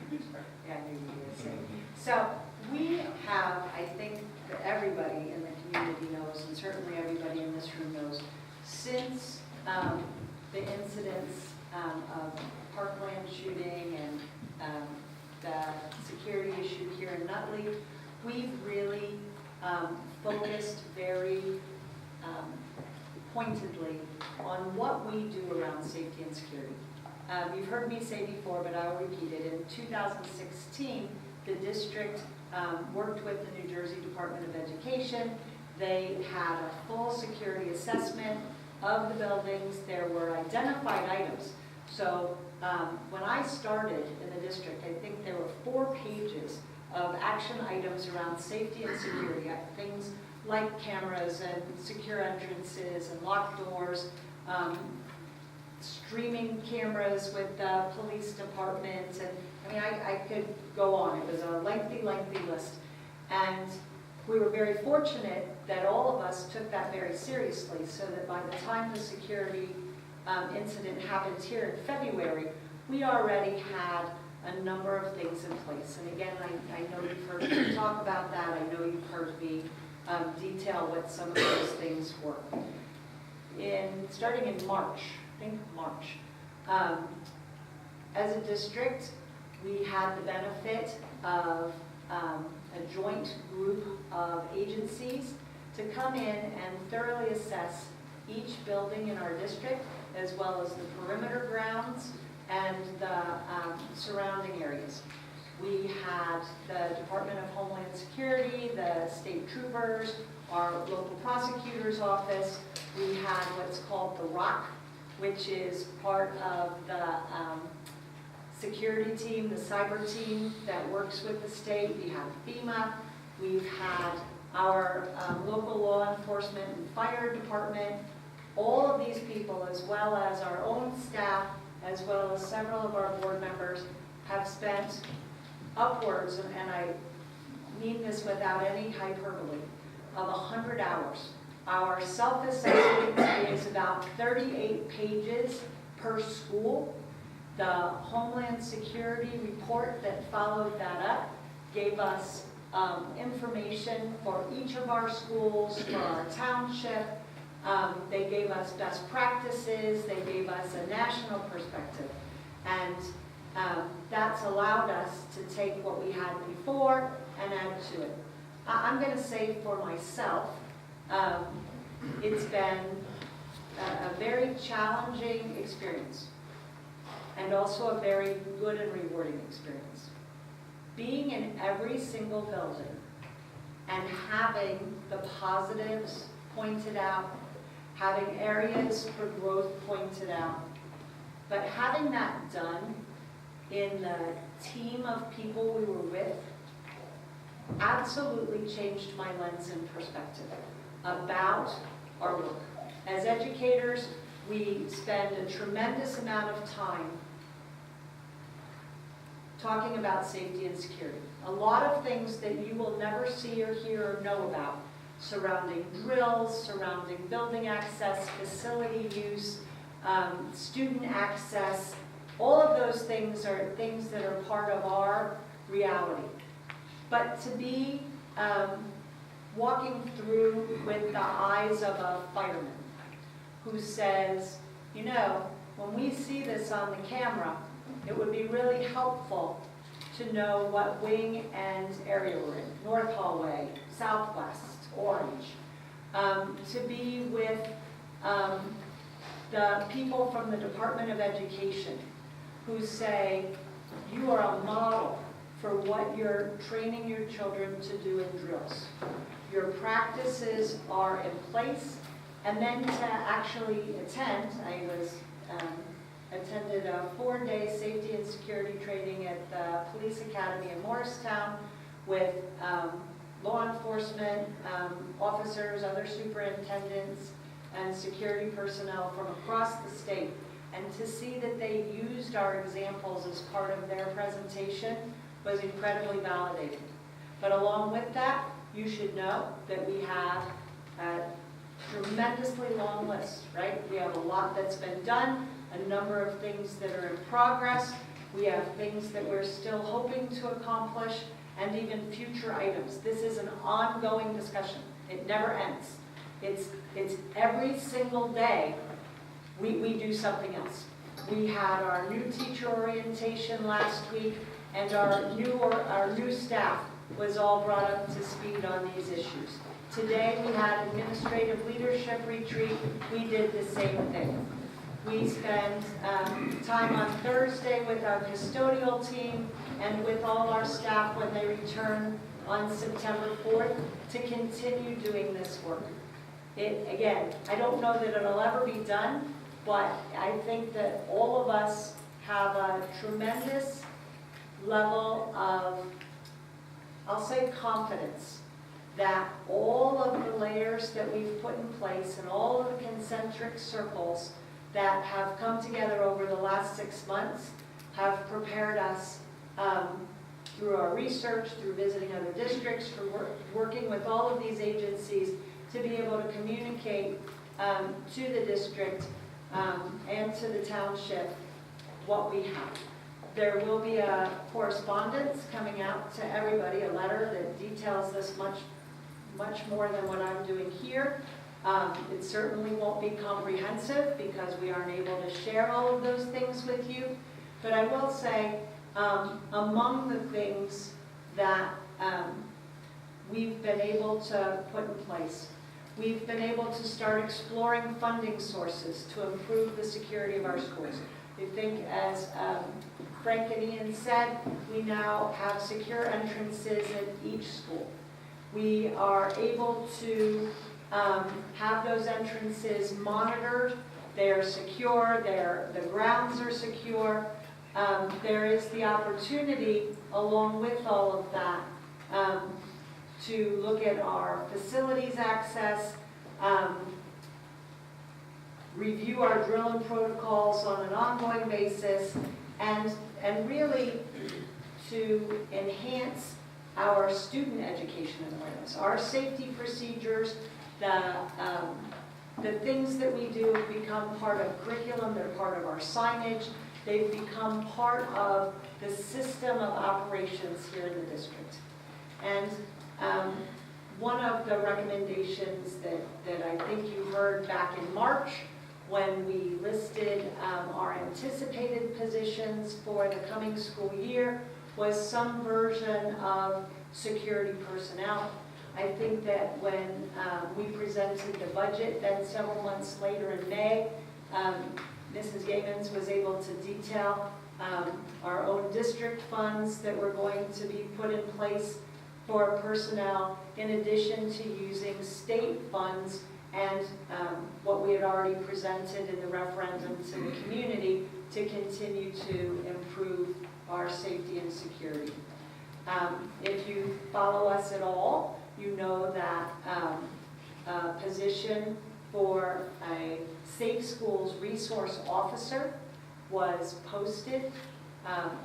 good. Yeah, I knew you were going to say. So we have, I think that everybody in the community knows, and certainly everybody in this room knows, since the incidents of Parkland shooting and the security issue here in Nutley, we've really focused very pointedly on what we do around safety and security. You've heard me say before, but I'll repeat it. In 2016, the district worked with the New Jersey Department of Education. They had a full security assessment of the buildings. There were identified items. So when I started in the district, I think there were 4 pages of action items around safety and security, things like cameras and secure entrances and locked doors, streaming cameras with the police department, and I mean, I could go on. It was a lengthy, lengthy list. And we were very fortunate that all of us took that very seriously, so that by the time the security incident happened here in February, we already had a number of things in place. And again, I know you've heard me talk about that. I know you've heard me detail what some of those things were. Starting in March, I think March, as a district, we had the benefit of a joint group of agencies to come in and thoroughly assess each building in our district, as well as the perimeter grounds and the surrounding areas. We had the Department of Homeland Security, the state troopers, our local prosecutor's office. We had what's called the ROC, which is part of the security team, the cyber team that works with the state. We have FEMA. We've had our local law enforcement and fire department. All of these people, as well as our own staff, as well as several of our board members, have spent upwards, and I mean this without any hyperbole, of 100 hours. Our self-assessment is about 38 pages per school. The Homeland Security report that followed that up gave us information for each of our schools, for our township. They gave us best practices. They gave us a national perspective. And that's allowed us to take what we had before and add to it. I'm going to say for myself, it's been a very challenging experience, and also a very good and rewarding experience. Being in every single building and having the positives pointed out, having areas for growth pointed out, but having that done in the team of people we were with absolutely changed my lens and perspective about our work. As educators, we spend a tremendous amount of time talking about safety and security. A lot of things that you will never see or hear or know about surrounding drills, surrounding building access, facility use, student access. All of those things are things that are part of our reality. But to be walking through with the eyes of a fireman who says, you know, when we see this on the camera, it would be really helpful to know what wing and area we're in, North Hallway, Southwest, Orange. To be with the people from the Department of Education who say, you are a model for what you're training your children to do in drills. Your practices are in place, and then to actually attend, I was attended a 4-day safety and security training at the Police Academy in Morristown with law enforcement officers, other superintendents, and security personnel from across the state. And to see that they used our examples as part of their presentation was incredibly validating. But along with that, you should know that we have a tremendously long list, right? We have a lot that's been done, a number of things that are in progress. We have things that we're still hoping to accomplish, and even future items. This is an ongoing discussion. It never ends. It's every single day we do something else. We had our new teacher orientation last week, and our new staff was all brought up to speed on these issues. Today we had administrative leadership retreat. We did the same thing. We spent time on Thursday with our custodial team and with all our staff when they return on September 4th to continue doing this work. Again, I don't know that it'll ever be done, but I think that all of us have a tremendous level of, I'll say, confidence that all of the layers that we've put in place and all of the concentric circles that have come together over the last 6 months have prepared us through our research, through visiting other districts, through working with all of these agencies to be able to communicate to the district and to the township what we have. There will be a correspondence coming out to everybody, a letter that details this much more than what I'm doing here. It certainly won't be comprehensive because we aren't able to share all of those things with you. But I will say, among the things that we've been able to put in place, we've been able to start exploring funding sources to improve the security of our schools. We think, as Frank and Ian said, we now have secure entrances at each school. We are able to have those entrances monitored. They're secure, the grounds are secure. There is the opportunity, along with all of that, to look at our facilities access, review our drill and protocols on an ongoing basis, and really to enhance our student education and awareness. Our safety procedures, the things that we do have become part of curriculum, they're part of our signage, they've become part of the system of operations here in the district. And one of the recommendations that I think you heard back in March when we listed our anticipated positions for the coming school year was some version of security personnel. I think that when we presented the budget, then several months later in May, Mrs. Gamans was able to detail our own district funds that were going to be put in place for personnel, in addition to using state funds and what we had already presented in the referendum to the community to continue to improve our safety and security. If you follow us at all, you know that a position for a Safe Schools Resource Officer was posted.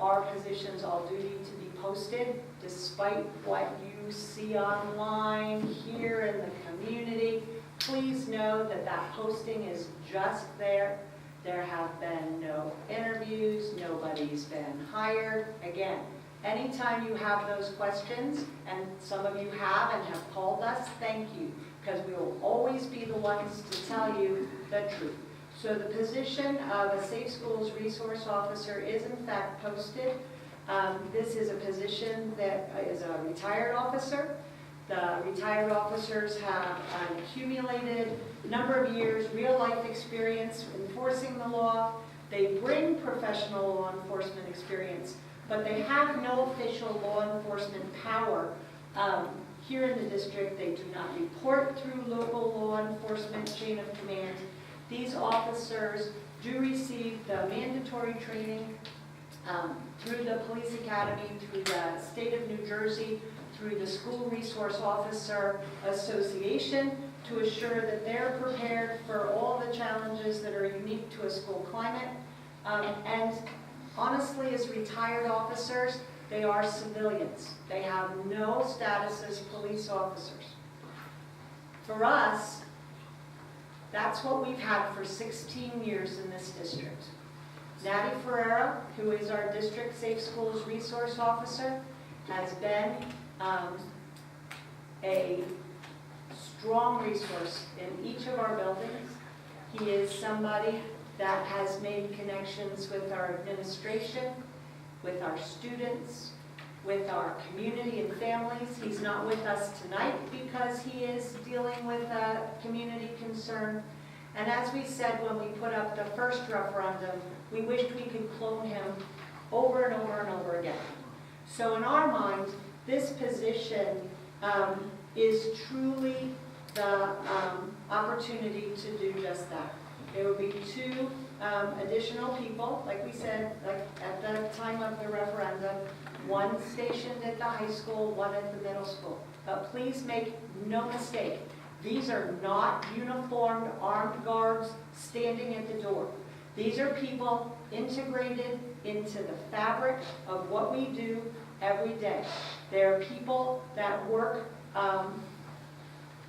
Our positions all do need to be posted, despite what you see online here in the community. Please know that that posting is just there. There have been no interviews, nobody's been hired. Again, anytime you have those questions, and some of you have and have called us, thank you, because we will always be the ones to tell you the truth. So the position of a Safe Schools Resource Officer is in fact posted. This is a position that is a retired officer. The retired officers have an accumulated number of years, real life experience enforcing the law. They bring professional law enforcement experience, but they have no official law enforcement power. Here in the district, they do not report through local law enforcement chain of command. These officers do receive the mandatory training through the police academy, through the state of New Jersey, through the School Resource Officer Association, to assure that they're prepared for all the challenges that are unique to a school climate. And honestly, as retired officers, they are civilians. They have no status as police officers. For us, that's what we've had for 16 years in this district. Natty Ferreira, who is our District Safe Schools Resource Officer, has been a strong resource in each of our buildings. He is somebody that has made connections with our administration, with our students, with our community and families. He's not with us tonight because he is dealing with a community concern. And as we said when we put up the first referendum, we wished we could clone him over and over and over again. So in our mind, this position is truly the opportunity to do just that. There will be 2 additional people, like we said, like at the time of the referendum, 1 stationed at the high school, 1 at the middle school. But please make no mistake, these are not uniformed armed guards standing at the door. These are people integrated into the fabric of what we do every day. They're people that work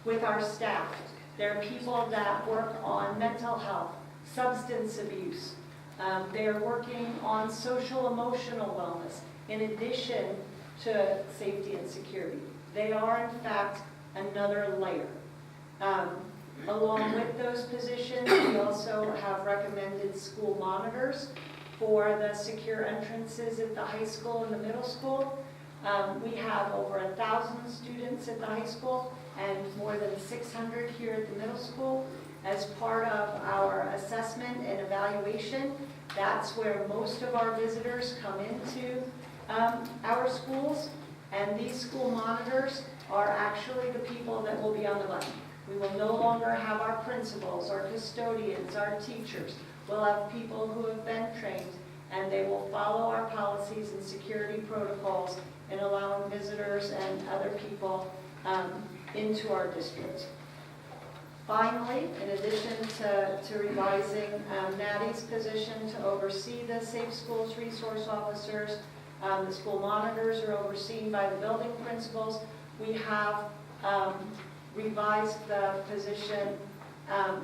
with our staff. They're people that work on mental health, substance abuse. They're working on social emotional wellness in addition to safety and security. They are, in fact, another layer. Along with those positions, we also have recommended school monitors for the secure entrances at the high school and the middle school. We have over 1,000 students at the high school and more than 600 here at the middle school. As part of our assessment and evaluation, that's where most of our visitors come into our schools, and these school monitors are actually the people that will be on the bus. We will no longer have our principals, our custodians, our teachers. We'll have people who have been trained, and they will follow our policies and security protocols in allowing visitors and other people into our district. Finally, in addition to revising Natty's position to oversee the Safe Schools Resource Officers, the school monitors are overseen by the building principals. We have revised the position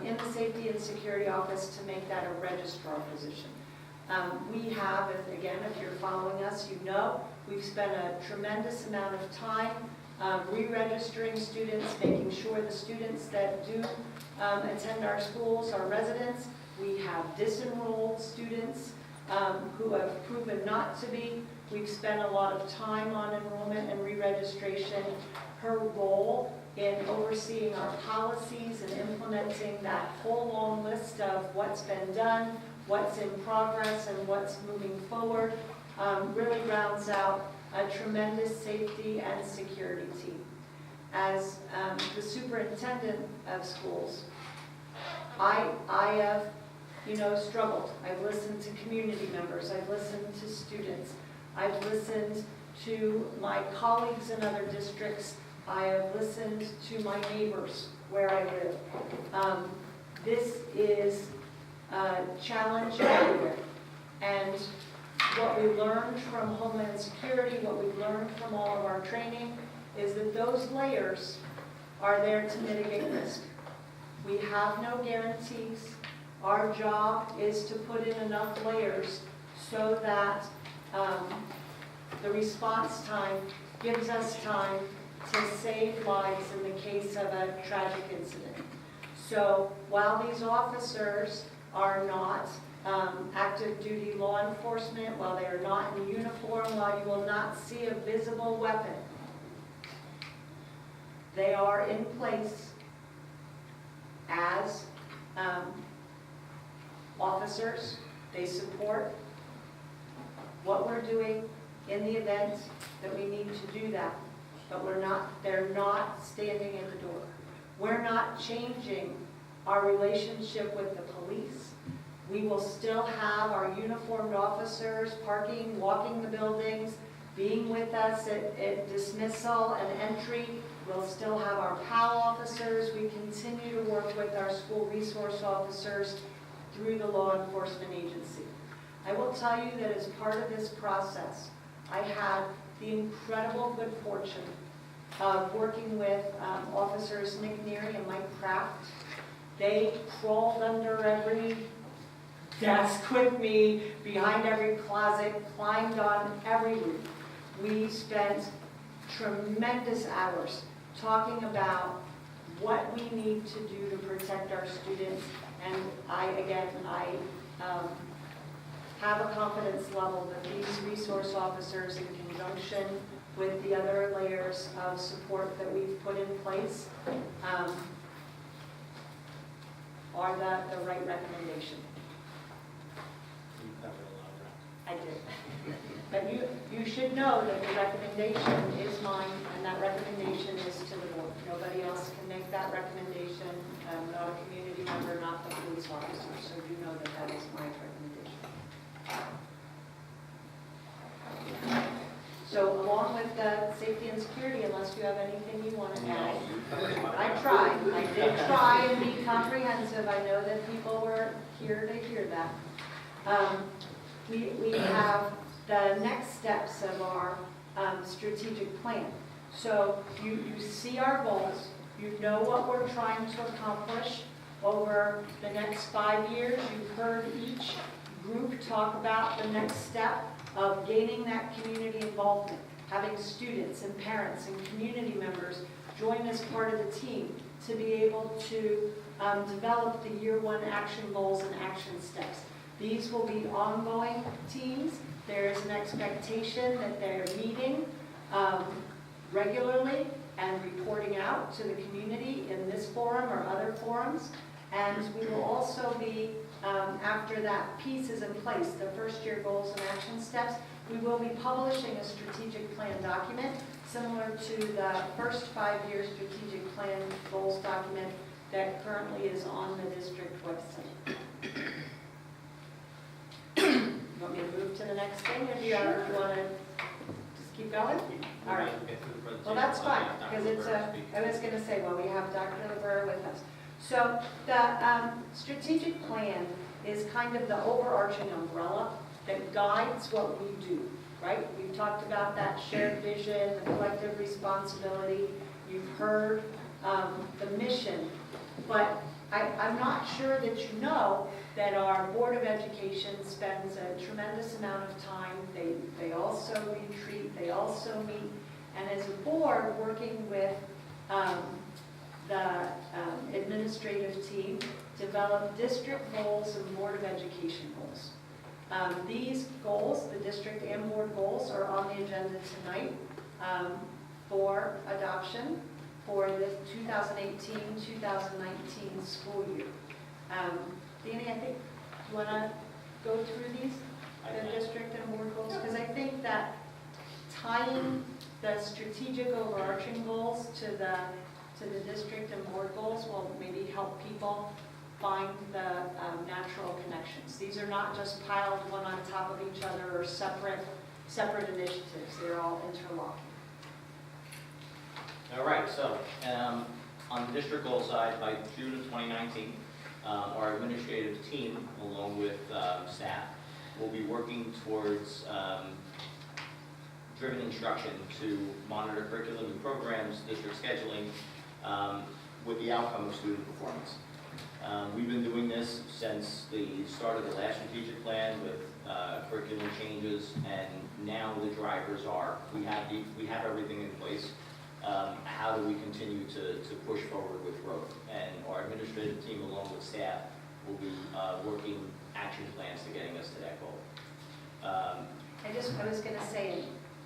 in the Safety and Security Office to make that a registrar position. We have, again, if you're following us, you know, we've spent a tremendous amount of time re-registering students, making sure the students that do attend our schools are residents. We have disenrolled students who have proven not to be. We've spent a lot of time on enrollment and re-registration. Her role in overseeing our policies and implementing that whole long list of what's been done, what's in progress, and what's moving forward really rounds out a tremendous safety and security team. As the superintendent of schools, I have, struggled. I've listened to community members. I've listened to students. I've listened to my colleagues in other districts. I have listened to my neighbors where I live. This is a challenge everywhere. And what we learned from Homeland Security, what we've learned from all of our training, is that those layers are there to mitigate risk. We have no guarantees. Our job is to put in enough layers so that the response time gives us time to save lives in the case of a tragic incident. So while these officers are not active duty law enforcement, while they are not in uniform, while you will not see a visible weapon, they are in place as officers They support what we're doing in the event that we need to do that, but they're not standing at the door. We're not changing our relationship with the police. We will still have our uniformed officers parking, walking the buildings, being with us at dismissal and entry. We'll still have our PAL officers. We continue to work with our school resource officers through the law enforcement agency. I will tell you that as part of this process, I had the incredible good fortune of working with officers Nick Neary and Mike Kraft. They crawled under every desk with me, behind every closet, climbed on every roof. We spent tremendous hours talking about what we need to do to protect our students. And I have a confidence level that these resource officers, in conjunction with the other layers of support that we've put in place, are the right recommendation. I did. But you should know that the recommendation is mine, and that recommendation is to the board. Nobody else can make that recommendation, not a community member, not the police officer, so you know that that is my recommendation. So along with the safety and security, unless you have anything you want to add, I tried. I did try and be comprehensive. I know that people were here to hear that. We have the next steps of our strategic plan. So you see our goals, you know what we're trying to accomplish over the next 5 years. You've heard each group talk about the next step of gaining that community involvement, having students and parents and community members join as part of the team to be able to develop the year 1 action goals and action steps. These will be ongoing teams. There is an expectation that they're meeting regularly and reporting out to the community in this forum or other forums. And we will also be, after that piece is in place, the first year goals and action steps, we will be publishing a strategic plan document similar to the first 5-year strategic plan goals document that currently is on the district website. You want me to move to the next thing, or do you want to just keep going? All right. Well, that's fine, because I was going to say, well, we have Dr. LeBur with us. So the strategic plan is kind of the overarching umbrella that guides what we do, right? We've talked about that shared vision, the collective responsibility. You've heard the mission, but I'm not sure that you know that our Board of Education spends a tremendous amount of time. They also retreat, they also meet, and as a board, working with the administrative team, develop district goals and Board of Education goals. These goals, the district and board goals, are on the agenda tonight for adoption for the 2018-2019 school year. Danny, I think you want to go through these, the district and board goals? Because I think that tying the strategic overarching goals to the district and board goals will maybe help people find the natural connections. These are not just piled one on top of each other or separate initiatives. They're all interlocking. All right, so on the district goal side, by June of 2019, our administrative team, along with staff, will be working towards driven instruction to monitor curriculum and programs, district scheduling, with the outcome of student performance. We've been doing this since the start of the last strategic plan with curriculum changes, and now the drivers are, we have everything in place. How do we continue to push forward with growth? And our administrative team, along with staff, will be working action plans to getting us to that goal. I was going to say,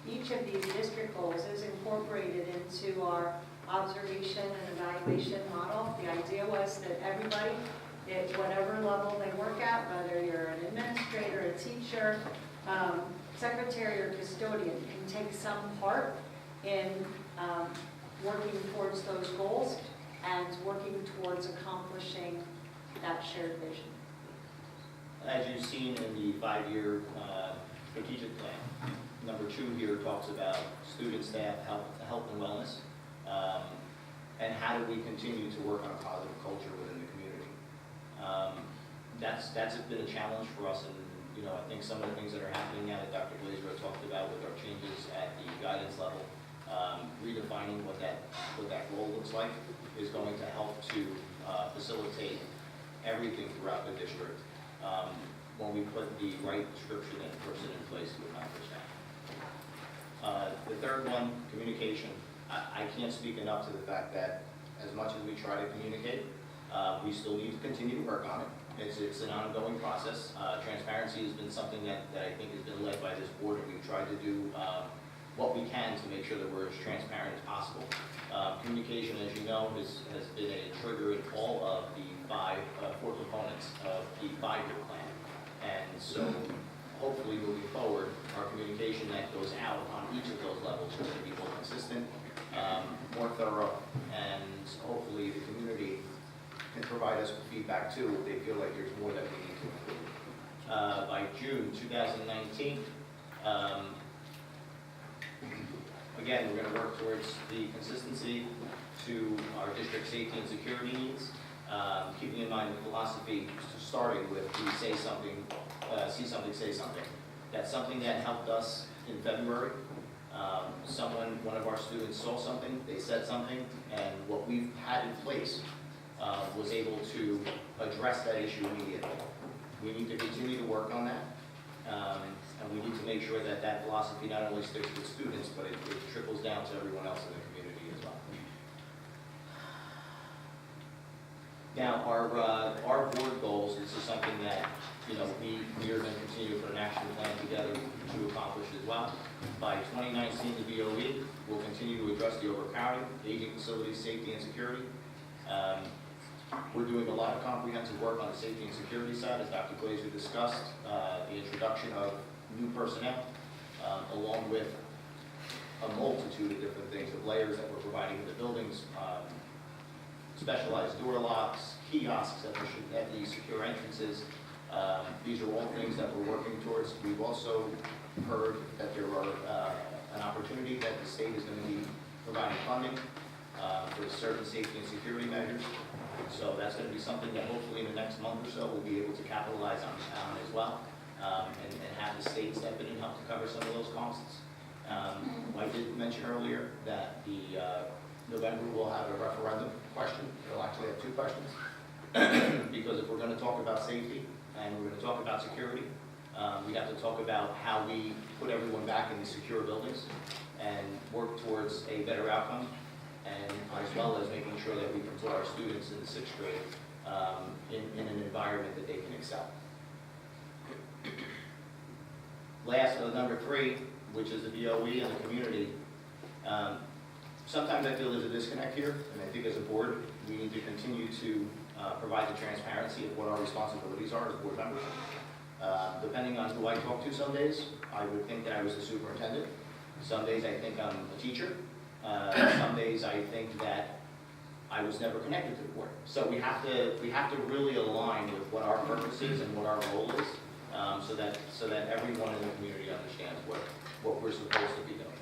each of these district goals is incorporated into our observation and evaluation model. The idea was that everybody At whatever level they work at, whether you're an administrator, a teacher, secretary, or custodian, can take some part in working towards those goals and working towards accomplishing that shared vision. As you've seen in the 5-year strategic plan, number 2 here talks about student, staff, health and wellness, and how do we continue to work on a positive culture within the community. That's been a challenge for us, and I think some of the things that are happening now that Dr. Glazer talked about with our changes at the guidance level, redefining what that role looks like is going to help to facilitate everything throughout the district when we put the right description and person in place to accomplish that. The third one, communication. I can't speak enough to the fact that as much as we try to communicate, we still need to continue to work on it. It's an ongoing process. Transparency has been something that I think has been led by this board, and we've tried to do what we can to make sure that we're as transparent as possible. Communication, as you know, has been a trigger in all of the 4 components of the 5-year plan. And so hopefully moving forward, our communication that goes out on each of those levels is going to be more consistent, more thorough, and hopefully the community can provide us with feedback too if they feel like there's more that we need to improve. By June 2019, again, we're going to work towards the consistency to our district safety and security needs, keeping in mind the philosophy starting with we say something, see something, say something. That's something that helped us in February. One of our students saw something, they said something, and what we've had in place was able to address that issue immediately. We need to continue to work on that, and we need to make sure that that philosophy not only sticks with students, but it trickles down to everyone else in the community as well. Now, our board goals, this is something that we are going to continue to put an action plan together to accomplish as well. By 2019, the BOE will continue to address the overcrowding, aging facilities, safety and security. We're doing a lot of comprehensive work on the safety and security side, as Dr. Glazer discussed, the introduction of new personnel, along with a multitude of different things, of layers that we're providing in the buildings, specialized door locks, kiosks at the secure entrances. These are all things that we're working towards. We've also heard that there are an opportunity that the state is going to be providing funding for certain safety and security measures. So that's going to be something that hopefully in the next month or so we'll be able to capitalize on as well, and have the state step in and help to cover some of those costs. I did mention earlier that the November we'll have a referendum question. We'll actually have 2 questions. Because if we're going to talk about safety and we're going to talk about security, we have to talk about how we put everyone back in the secure buildings and work towards a better outcome, and as well as making sure that we can put our students in the 6th grade in an environment that they can excel. Last, number 3, which is the BOE and the community. Sometimes I feel there's a disconnect here, and I think as a board, we need to continue to provide the transparency of what our responsibilities are as board members. Depending on who I talk to some days, I would think that I was the superintendent. Some days I think I'm a teacher. Some days I think that I was never connected to the board. So we have to really align with what our purpose is and what our role is, so that everyone in the community understands what we're supposed to be doing.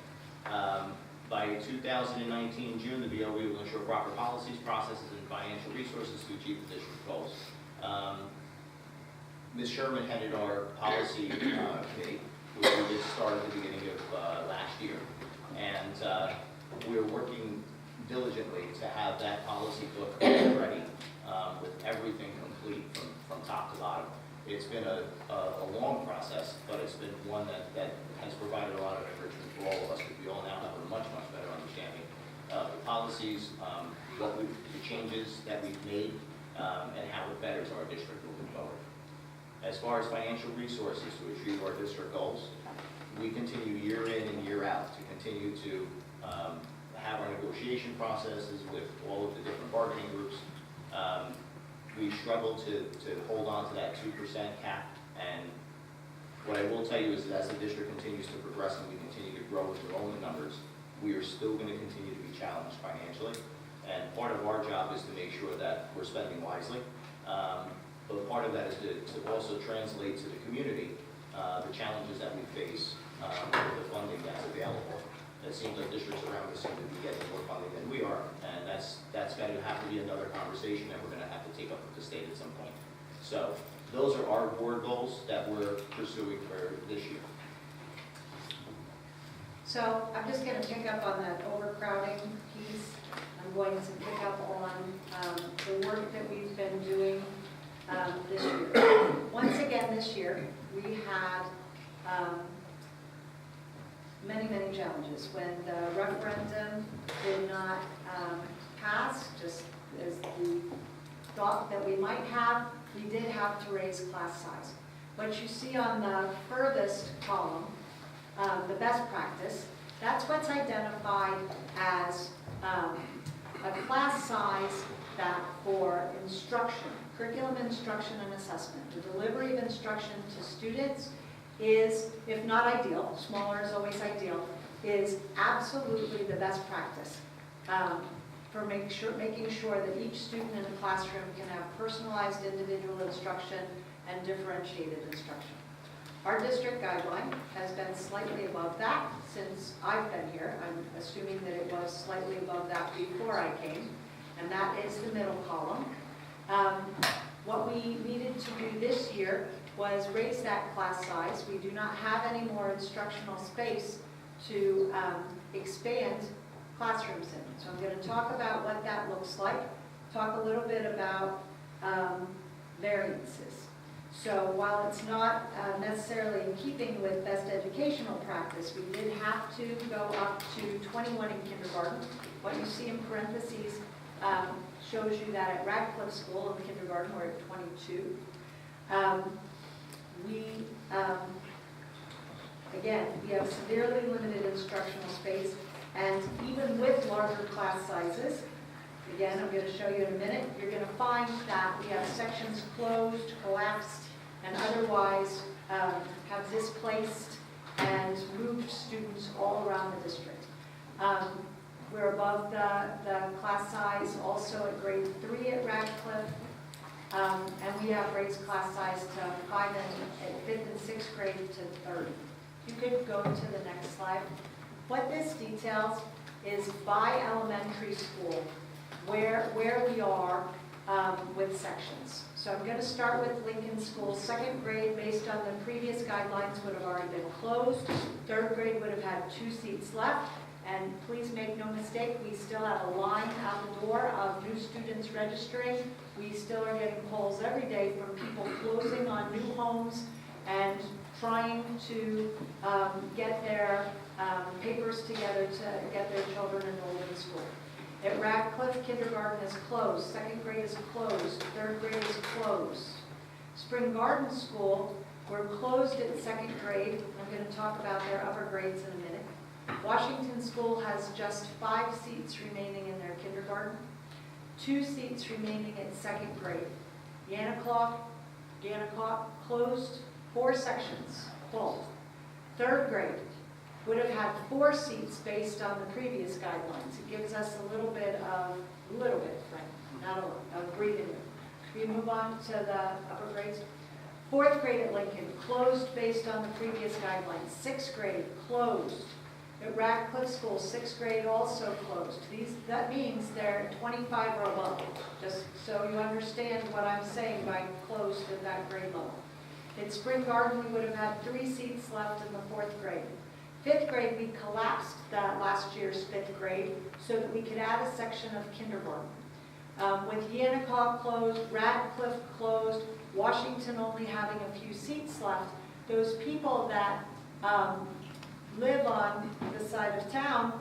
By 2019 June, the BOE will ensure proper policies, processes, and financial resources to achieve the district goals. Ms. Sherman headed our policy committee, which we did start at the beginning of last year. And we're working diligently to have that policy book ready with everything complete from top to bottom. It's been a long process, but it's been one that has provided a lot of enrichment for all of us, because we all now have a much, much better understanding of the policies, the changes that we've made, and how it betters our district moving forward. As far as financial resources to achieve our district goals, we continue year in and year out to continue to have our negotiation processes with all of the different bargaining groups. we struggled to hold on to that 2% cap. And what I will tell you is that as the district continues to progress and we continue to grow with enrollment numbers, we are still going to continue to be challenged financially. And part of our job is to make sure that we're spending wisely. But part of that is to also translate to the community the challenges that we face with the funding that's available. It seems like districts around us seem to be getting more funding than we are, and that's going to have to be another conversation that we're going to have to take up with the state at some point. So those are our board goals that we're pursuing for this year. So I'm just going to pick up on that overcrowding piece. I'm going to pick up on the work that we've been doing this year. Once again this year, we had many challenges. When the referendum did not pass, just as we thought that we might have, we did have to raise class size. What you see on the furthest column, the best practice, that's what's identified as a class size that for instruction, curriculum instruction and assessment, the delivery of instruction to students is, if not ideal, smaller is always ideal, is absolutely the best practice for making sure that each student in the classroom can have personalized individual instruction and differentiated instruction. Our district guideline has been slightly above that since I've been here. I'm assuming that it was slightly above that before I came, and that is the middle column. What we needed to do this year was raise that class size. We do not have any more instructional space to expand classrooms in. So I'm going to talk about what that looks like, talk a little bit about variances. So while it's not necessarily in keeping with best educational practice, we did have to go up to 21 in kindergarten. What you see in parentheses shows you that at Radcliffe School in kindergarten we're at 22. Again, we have severely limited instructional space, and even with larger class sizes, again, I'm going to show you in a minute, you're going to find that we have sections closed, collapsed, and otherwise have displaced and moved students all around the district. We're above the class size also at grade 3 at Radcliffe, and we have raised class size to 5 and 5th and 6th grade to 30. You could go to the next slide. What this details is by elementary school where we are with sections. So I'm going to start with Lincoln School. 2nd grade, based on the previous guidelines, would have already been closed. 3rd grade would have had 2 seats left. And please make no mistake, we still have a line out the door of new students registering. We still are getting calls every day from people closing on new homes and trying to get their papers together to get their children enrolled in school. At Radcliffe, kindergarten is closed, 2nd grade is closed, 3rd grade is closed. Spring Garden School, we're closed at 2nd grade. I'm going to talk about their upper grades in a minute. Washington School has just 5 seats remaining in their kindergarten, 2 seats remaining at 2nd grade. Yanaclock closed, 4 sections full. 3rd grade would have had 4 seats based on the previous guidelines. It gives us a little bit, Frank, not a lot, of breathing room. We move on to the upper grades. 4th grade at Lincoln, closed based on the previous guidelines. 6th grade, closed. At Radcliffe School, 6th grade also closed. That means they're 25 or above, just so you understand what I'm saying by closed at that grade level. At Spring Garden, we would have had 3 seats left in the 4th grade. 5th grade, we collapsed that last year's 5th grade so that we could add a section of kindergarten. With Yanacog closed, Radcliffe closed, Washington only having a few seats left, those people that live on the side of town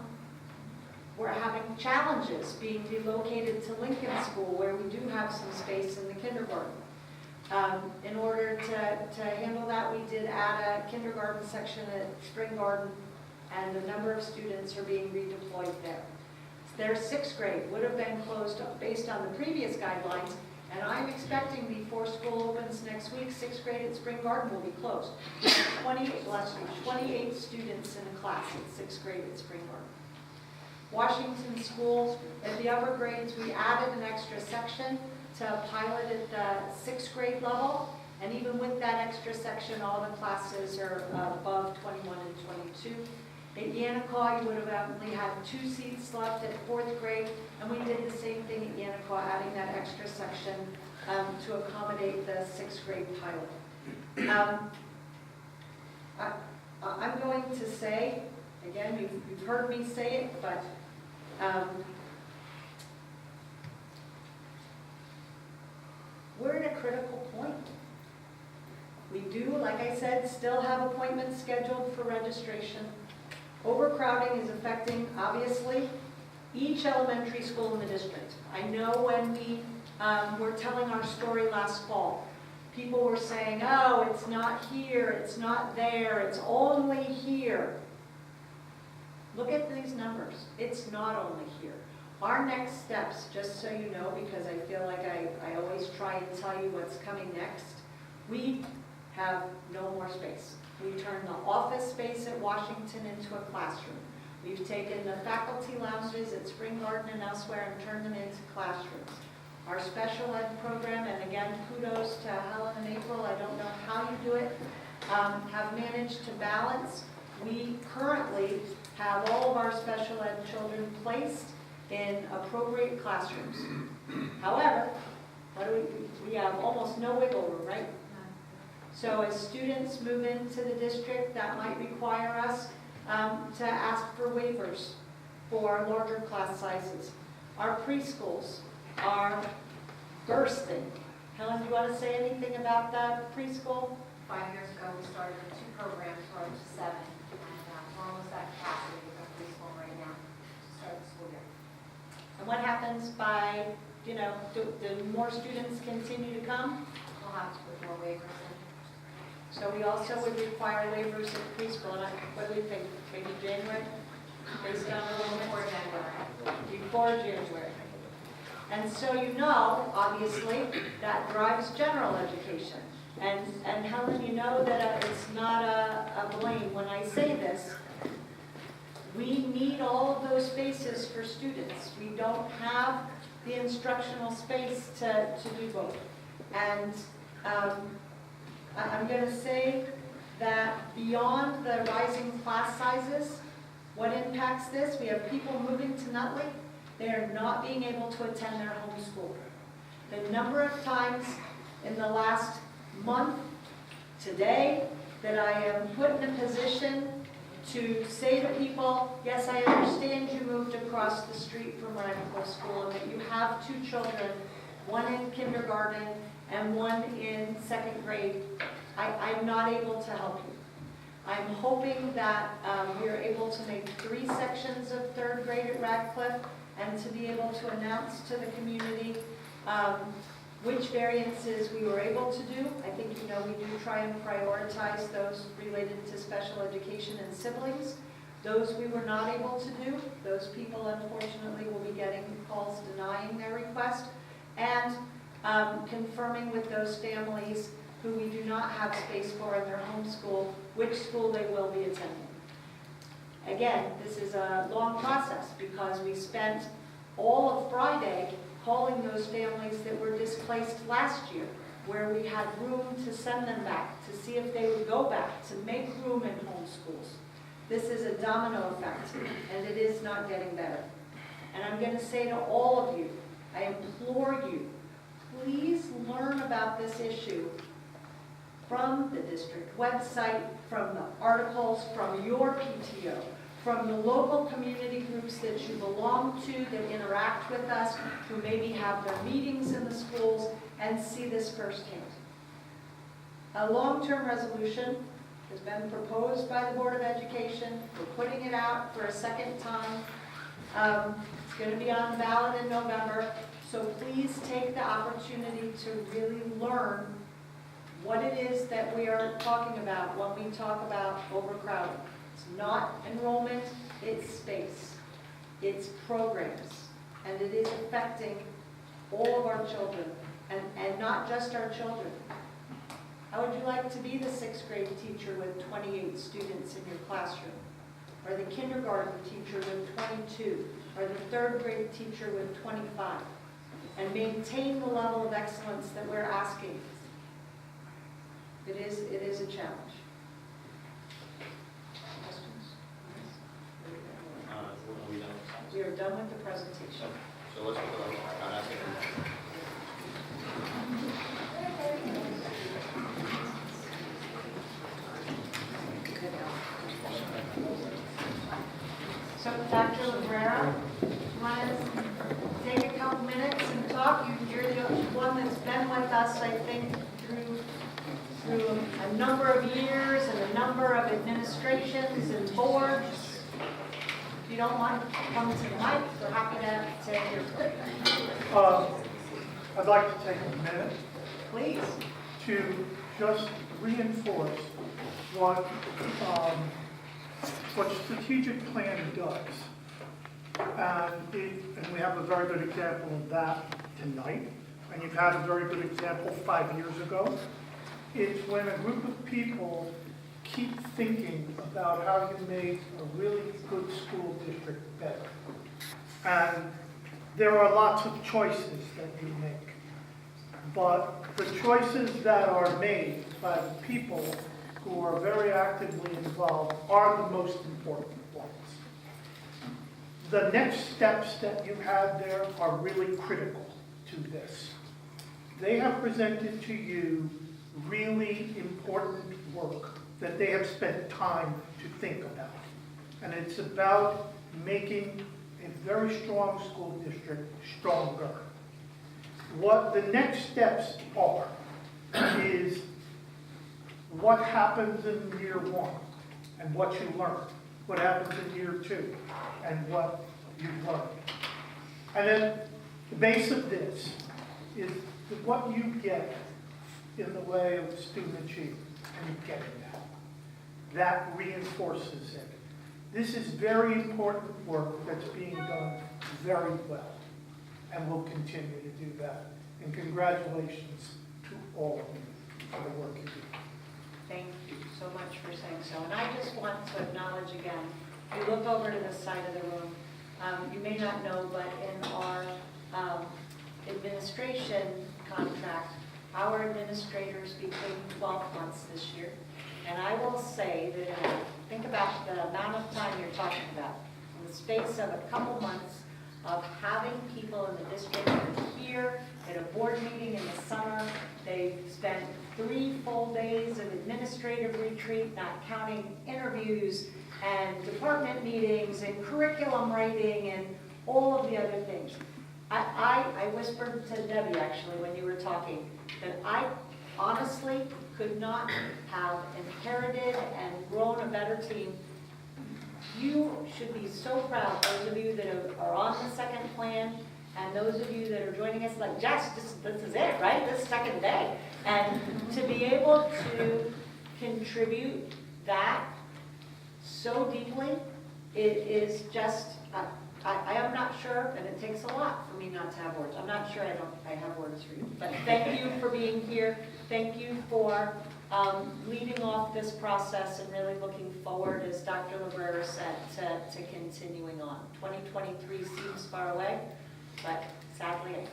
were having challenges being relocated to Lincoln School, where we do have some space in the kindergarten. In order to handle that, we did add a kindergarten section at Spring Garden, and a number of students are being redeployed there. Their 6th grade would have been closed based on the previous guidelines, And I'm expecting before school opens next week, 6th grade at Spring Garden will be closed. 28 students in a class at 6th grade at Spring Garden. Washington School, at the upper grades, we added an extra section to pilot at the 6th grade level. And even with that extra section, all the classes are above 21 and 22. At Yanakaw, you would have only had 2 seats left at 4th grade, and we did the same thing at Yanakaw, adding that extra section to accommodate the 6th grade pilot. I'm going to say, again, you've heard me say it, but we're at a critical point. We do, like I said, still have appointments scheduled for registration. Overcrowding is affecting, obviously, each elementary school in the district. I know when we were telling our story last fall, people were saying, oh, it's not here, it's not there, it's only here. Look at these numbers. It's not only here. Our next steps, just so you know, because I feel like I always try and tell you what's coming next, we have no more space. We turned the office space at Washington into a classroom. We've taken the faculty lounges at Spring Garden and elsewhere and turned them into classrooms. Our special ed program, and again, kudos to Helen and April, I don't know how you do it, have managed to balance. We currently have all of our special ed children placed in appropriate classrooms. However, we have almost no wiggle room, right? So as students move into the district, that might require us to ask for waivers for larger class sizes. Our preschools are bursting. Helen, do you want to say anything about that preschool? 5 years ago, we started with 2 programs, we're up to 7, and we're almost at capacity with our preschool right now to start the school year. And what happens by, do more students continue to come? We'll have to put more waivers in. So we also would require waivers at preschool. And what do we think? Maybe January? Based on enrollment? Before January. Before January. And so obviously, that drives general education. And Helen, you know that it's not a blame when I say this. We need all of those spaces for students. We don't have the instructional space to do both. And I'm going to say that beyond the rising class sizes, what impacts this, we have people moving to Nutley. They are not being able to attend their home school. The number of times in the last month, today, that I am put in a position to say to people, yes, I understand you moved across the street from Radical School and that you have 2 children, one in kindergarten and one in 2nd grade. I'm not able to help you. I'm hoping that we are able to make 3 sections of 3rd grade at Radcliffe and to be able to announce to the community which variances we were able to do. I think we do try and prioritize those related to special education and siblings. Those we were not able to do. Those people, unfortunately, will be getting calls denying their request and confirming with those families who we do not have space for in their home school, which school they will be attending. Again, this is a long process because we spent all of Friday calling those families that were displaced last year, where we had room to send them back, to see if they would go back, to make room in home schools. This is a domino effect, and it is not getting better. And I'm going to say to all of you, I implore you, please learn about this issue from the district website, from the articles, from your PTO, from the local community groups that you belong to, that interact with us, who maybe have their meetings in the schools, and see this firsthand. A long-term resolution has been proposed by the Board of Education. We're putting it out for a 2nd time. It's going to be on the ballot in November, so please take the opportunity to really learn what it is that we are talking about when we talk about overcrowding. It's not enrollment, it's space, it's programs, and it is affecting all of our children and not just our children. How would you like to be the 6th grade teacher with 28 students in your classroom? Or the kindergarten teacher with 22? Or the 3rd grade teacher with 25? And maintain the level of excellence that we're asking. It is a challenge. Questions? Are we done with science? We are done with the presentation. So let's go to the So Dr. Rivera, want to take a couple minutes and talk? You're the one that's been with us, I think, through a number of years and a number of administrations and boards. If you don't mind, come to the mic. We're happy to hear from you. I'd like to take a minute Please. to just reinforce what strategic plan does. And we have a very good example of that tonight. And you've had a very good example 5 years ago. It's when a group of people keep thinking about how you make a really good school district better. And there are lots of choices that you make. But the choices that are made by the people who are very actively involved are the most important ones. The next steps that you had there are really critical to this. They have presented to you really important work that they have spent time to think about. And it's about making a very strong school district stronger. What the next steps are is what happens in year 1 and what you learn. What happens in year 2 and what you've learned. And then the base of this is what you get in the way of student achievement, and you get that. That reinforces it. This is very important work that's being done very well, and we'll continue to do that. And congratulations to all of you for the work you do. Thank you so much for saying so. And I just want to acknowledge again, if you look over to this side of the room, you may not know, but in our administration contract, our administrators became 12 months this year. And I will say that think about the amount of time you're talking about. In the space of a couple months of having people in the district that are here at a board meeting in the summer, they've spent 3 full days of administrative retreat, not counting interviews and department meetings and curriculum writing and all of the other things. I whispered to Debbie actually when you were talking that I honestly could not have inherited and grown a better team. You should be so proud, those of you that are on the second plan and those of you that are joining us like, Jess, this is it, right? This second day. And to be able to contribute that so deeply, it is just, I am not sure, and it takes a lot for me not to have words. I'm not sure I have words for you. But thank you for being here. Thank you for leading off this process and really looking forward, as Dr. Librera said, to continuing on. 2023 seems far away, but sadly,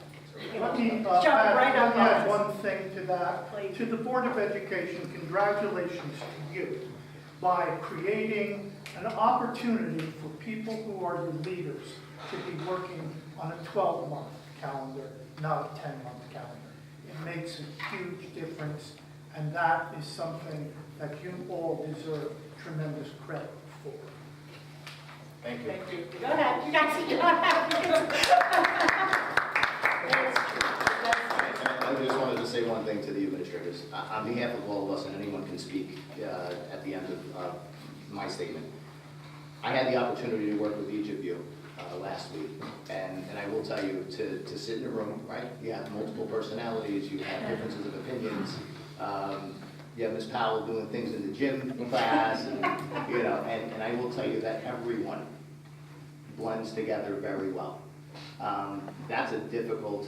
Let me jump right up on add this. one thing to that. Please. To the Board of Education, congratulations to you by creating an opportunity for people who are your leaders to be working on a 12-month calendar, not a 10-month calendar. It makes a huge difference, and that is something that you all deserve tremendous credit for. Thank you. Thank you. Go ahead. You guys go ahead. It's true. I just wanted to say one thing to the administrators. On behalf of all of us, and anyone can speak at the end of my statement, I had the opportunity to work with each of you last week, and I will tell you, to sit in a room, right? You have multiple personalities, you have differences of opinions. You have Ms. Powell doing things in the gym class, and and I will tell you that everyone blends together very well. That's a difficult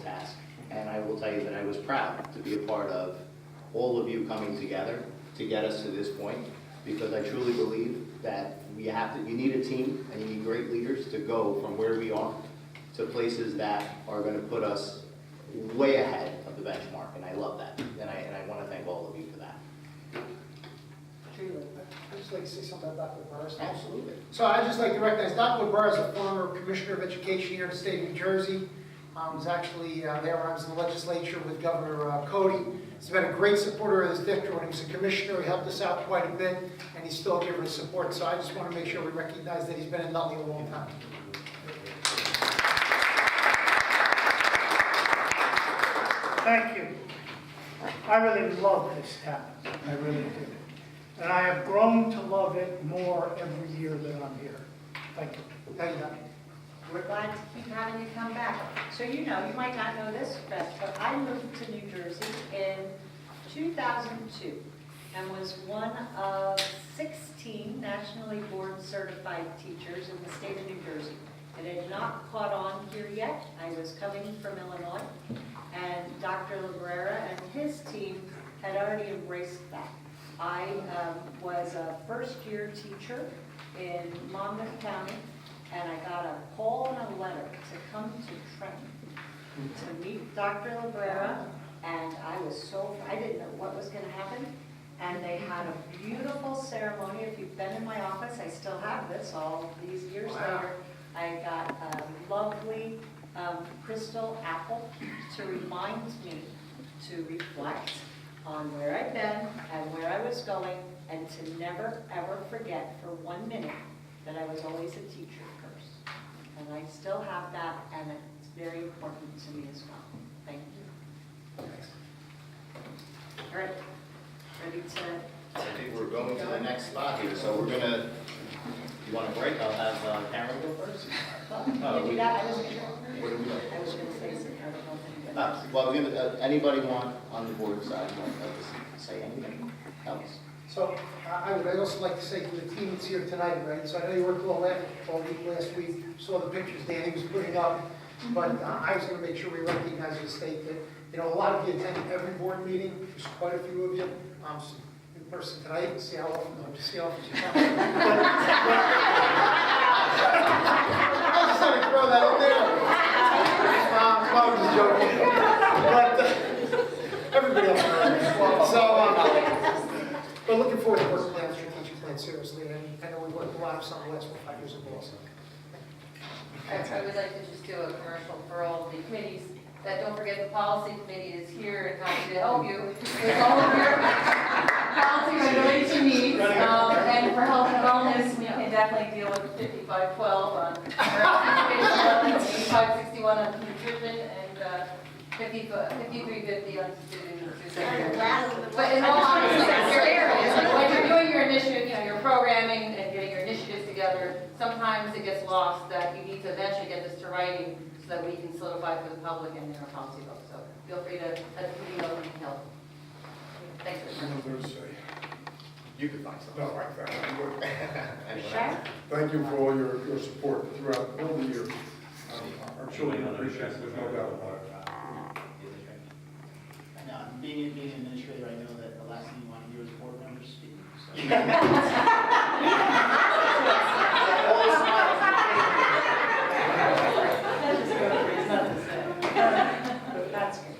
task. And I will tell you that I was proud to be a part of all of you coming together to get us to this point, because I truly believe that you need a team and you need great leaders to go from where we are to places that are going to put us way ahead of the benchmark, and I love that. And I want to thank all of you for that. I'd just like to say something about Dr. Burris. Absolutely. So I'd just like to recognize Dr. Burris, a former Commissioner of Education here in the state of New Jersey. Was actually there when I was in the legislature with Governor Cody. He's been a great supporter of this district. When he was a commissioner, he helped us out quite a bit, and he's still giving us support. So I just want to make sure we recognize that he's been in Nutley a long time. Thank you. I really love this town. I really do. And I have grown to love it more every year that I'm here. Thank you. Thank you, Doctor. We're glad to keep having you come back. So you know, you might not know this, Beth, but I moved to New Jersey in 2002 and was one of 16 nationally board certified teachers in the state of New Jersey. It had not caught on here yet. I was coming from Illinois, and Dr. Librera and his team had already embraced that. I was a first-year teacher in Monmouth County, and I got a call and a letter to come to Trenton to meet Dr. Librera, and I didn't know what was going to happen. And they had a beautiful ceremony. If you've been in my office, I still have this all these years later. I got a lovely crystal apple to remind me to reflect on where I've been and where I was going, and to never, ever forget for 1 minute that I was always a teacher first. And I still have that, and it's very important to me as well. Thank you. All right, ready to... I think we're going to the next spot here, so we're gonna, you want a break? I'll have Karen go first. Can you do that? I wasn't sure. What do we do? I was going to say something. I don't know if anybody... Well, we're gonna, anybody want on the board side, want to say anything else? So I'd also like to say to the team that's here tonight, right? So I know you worked all week last week, saw the pictures Danny was putting up, but I was going to make sure we recognize the state that, you know, a lot of you attend every board meeting. There's quite a few of you. In person tonight, and see how often, see how often you come. I just had to throw that in there. I was just joking. But everybody else knows. So, but looking forward to working on the strategic plan seriously, and I know we worked a lot of something last 5 years ago also. I would like to just do a commercial for all the committees, that don't forget the policy committee is here and happy to help you with all of your policy regulation needs. And for health and wellness, we can definitely deal with 5512 on 8561 on nutrition, and 5350 on student nutrition. But in all honesty, when you're doing your initiative, your programming and getting your initiatives together, sometimes it gets lost that you need to eventually get this to writing so that we can solidify for the public and in our policy book. So feel free to let the committee know we can help. Thanks for your time. You can find something. No, like that. I'm good. Anyone else? Thank you for all your support throughout all the years. Our children appreciate it, there's no doubt about it. Being an administrator, I know that the last thing you want to hear is board members speak. So. That's good.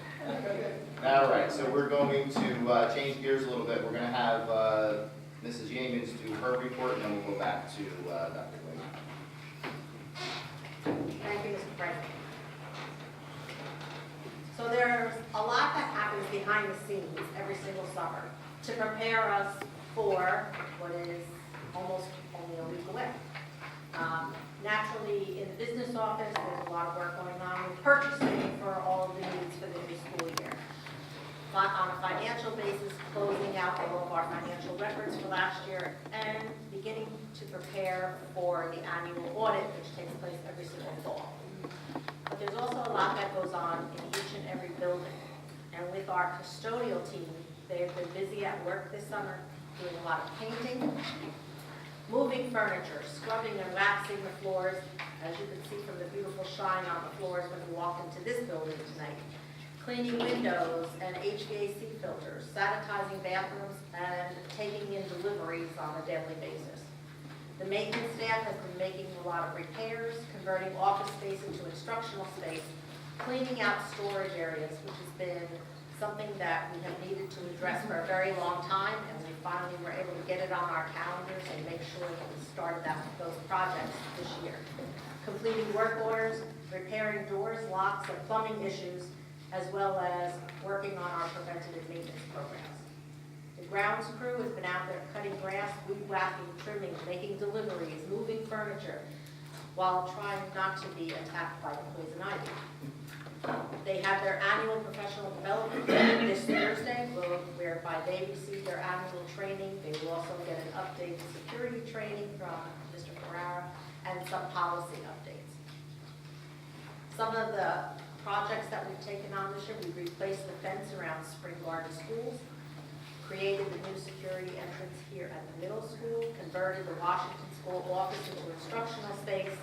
All right, so we're going to change gears a little bit. We're going to have Mrs. Yeamans do her report, and then we'll go back to Dr. Williams. Thank you, Mr. President. So there's a lot that happens behind the scenes every single summer to prepare us for what is almost only a week away. Naturally, in the business office, there's a lot of work going on with purchasing for all of the needs for the new school year. But on a financial basis, closing out all of our financial records for last year and beginning to prepare for the annual audit, which takes place every single fall. But there's also a lot that goes on in each and every building. And with our custodial team, they have been busy at work this summer, doing a lot of painting, moving furniture, scrubbing and waxing the floors, as you can see from the beautiful shine on the floors when you walk into this building tonight, cleaning windows and HVAC filters, sanitizing bathrooms, and taking in deliveries on a daily basis. The maintenance staff has been making a lot of repairs, converting office space into instructional space, cleaning out storage areas, which has been something that we have needed to address for a very long time, and we finally were able to get it on our calendars and make sure that we started those projects this year. Completing work orders, repairing doors, locks, and plumbing issues, as well as working on our preventative maintenance programs. The grounds crew has been out there cutting grass, weed whacking, trimming, making deliveries, moving furniture, while trying not to be attacked by poison ivy. They had their annual professional development meeting this Thursday, whereby they received their annual training. They will also get an update to security training from Mr. Ferrara and some policy updates. Some of the projects that we've taken on this year, we've replaced the fence around Spring Garden Schools, created the new security entrance here at the middle school, converted the Washington School office into instructional space,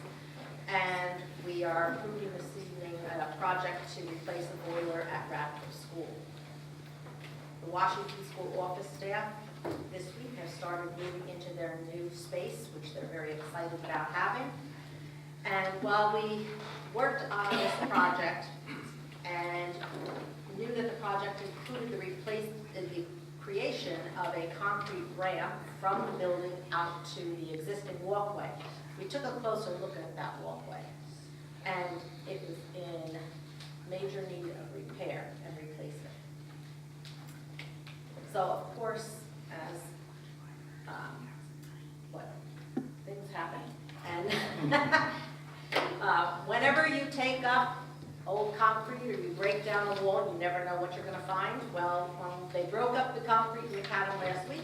and we are approving this evening a project to replace a boiler at Radcliffe School. The Washington School office staff this week have started moving into their new space, which they're very excited about having. And while we worked on this project and knew that the project included the creation of a concrete ramp from the building out to the existing walkway, we took a closer look at that walkway, and it was in major need of repair and replacement. So, of course, as things happen, and whenever you take up old concrete or you break down the wall, you never know what you're going to find. Well, when they broke up the concrete in macadam last week,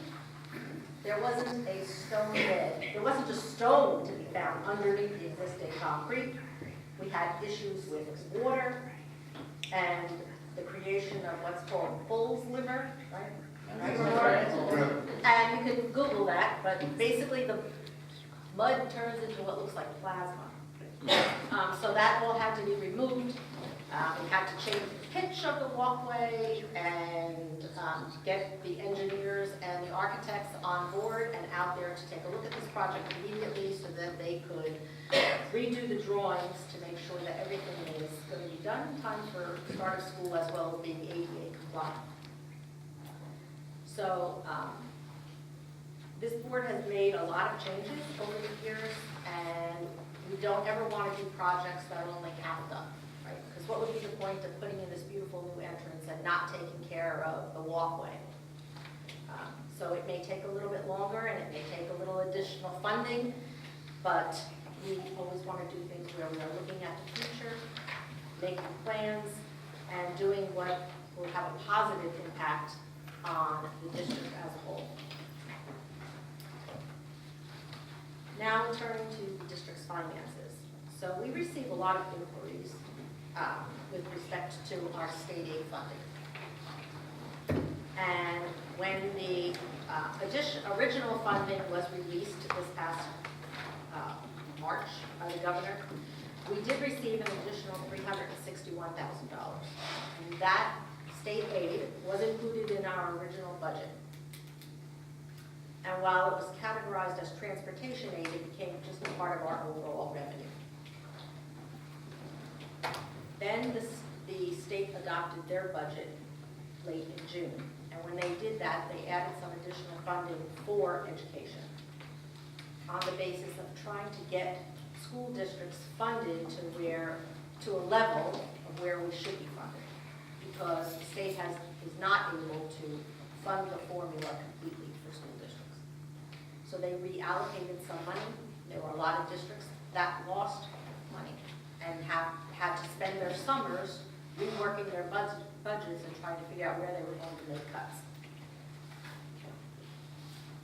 there wasn't a stone bed. There wasn't a stone to be found underneath the existing concrete. We had issues with water and the creation of what's called bull's liver, right? And you can Google that, but basically the mud turns into what looks like plasma. So that all had to be removed. We had to change the pitch of the walkway and get the engineers and the architects on board and out there to take a look at this project immediately so that they could redo the drawings to make sure that everything is going to be done in time for start of school as well as being ADA compliant. So this board has made a lot of changes over the years, and we don't ever want to do projects that are only half done, right? Because what would be the point of putting in this beautiful new entrance and not taking care of the walkway? So it may take a little bit longer and it may take a little additional funding, but we always want to do things where we are looking at the future, making plans, and doing what will have a positive impact on the district as a whole. Now turning to the district's finances. So we receive a lot of inquiries with respect to our state aid funding. And when the original funding was released this past March by the governor, we did receive an additional $361,000. And that state aid was included in our original budget. And while it was categorized as transportation aid, it became just a part of our overall revenue. Then the state adopted their budget late in June. And when they did that, they added some additional funding for education on the basis of trying to get school districts funded to a level of where we should be funded, because the state is not able to fund the formula completely for school districts. So they reallocated some money. There were a lot of districts that lost money and had to spend their summers reworking their budgets and trying to figure out where they were going to make cuts.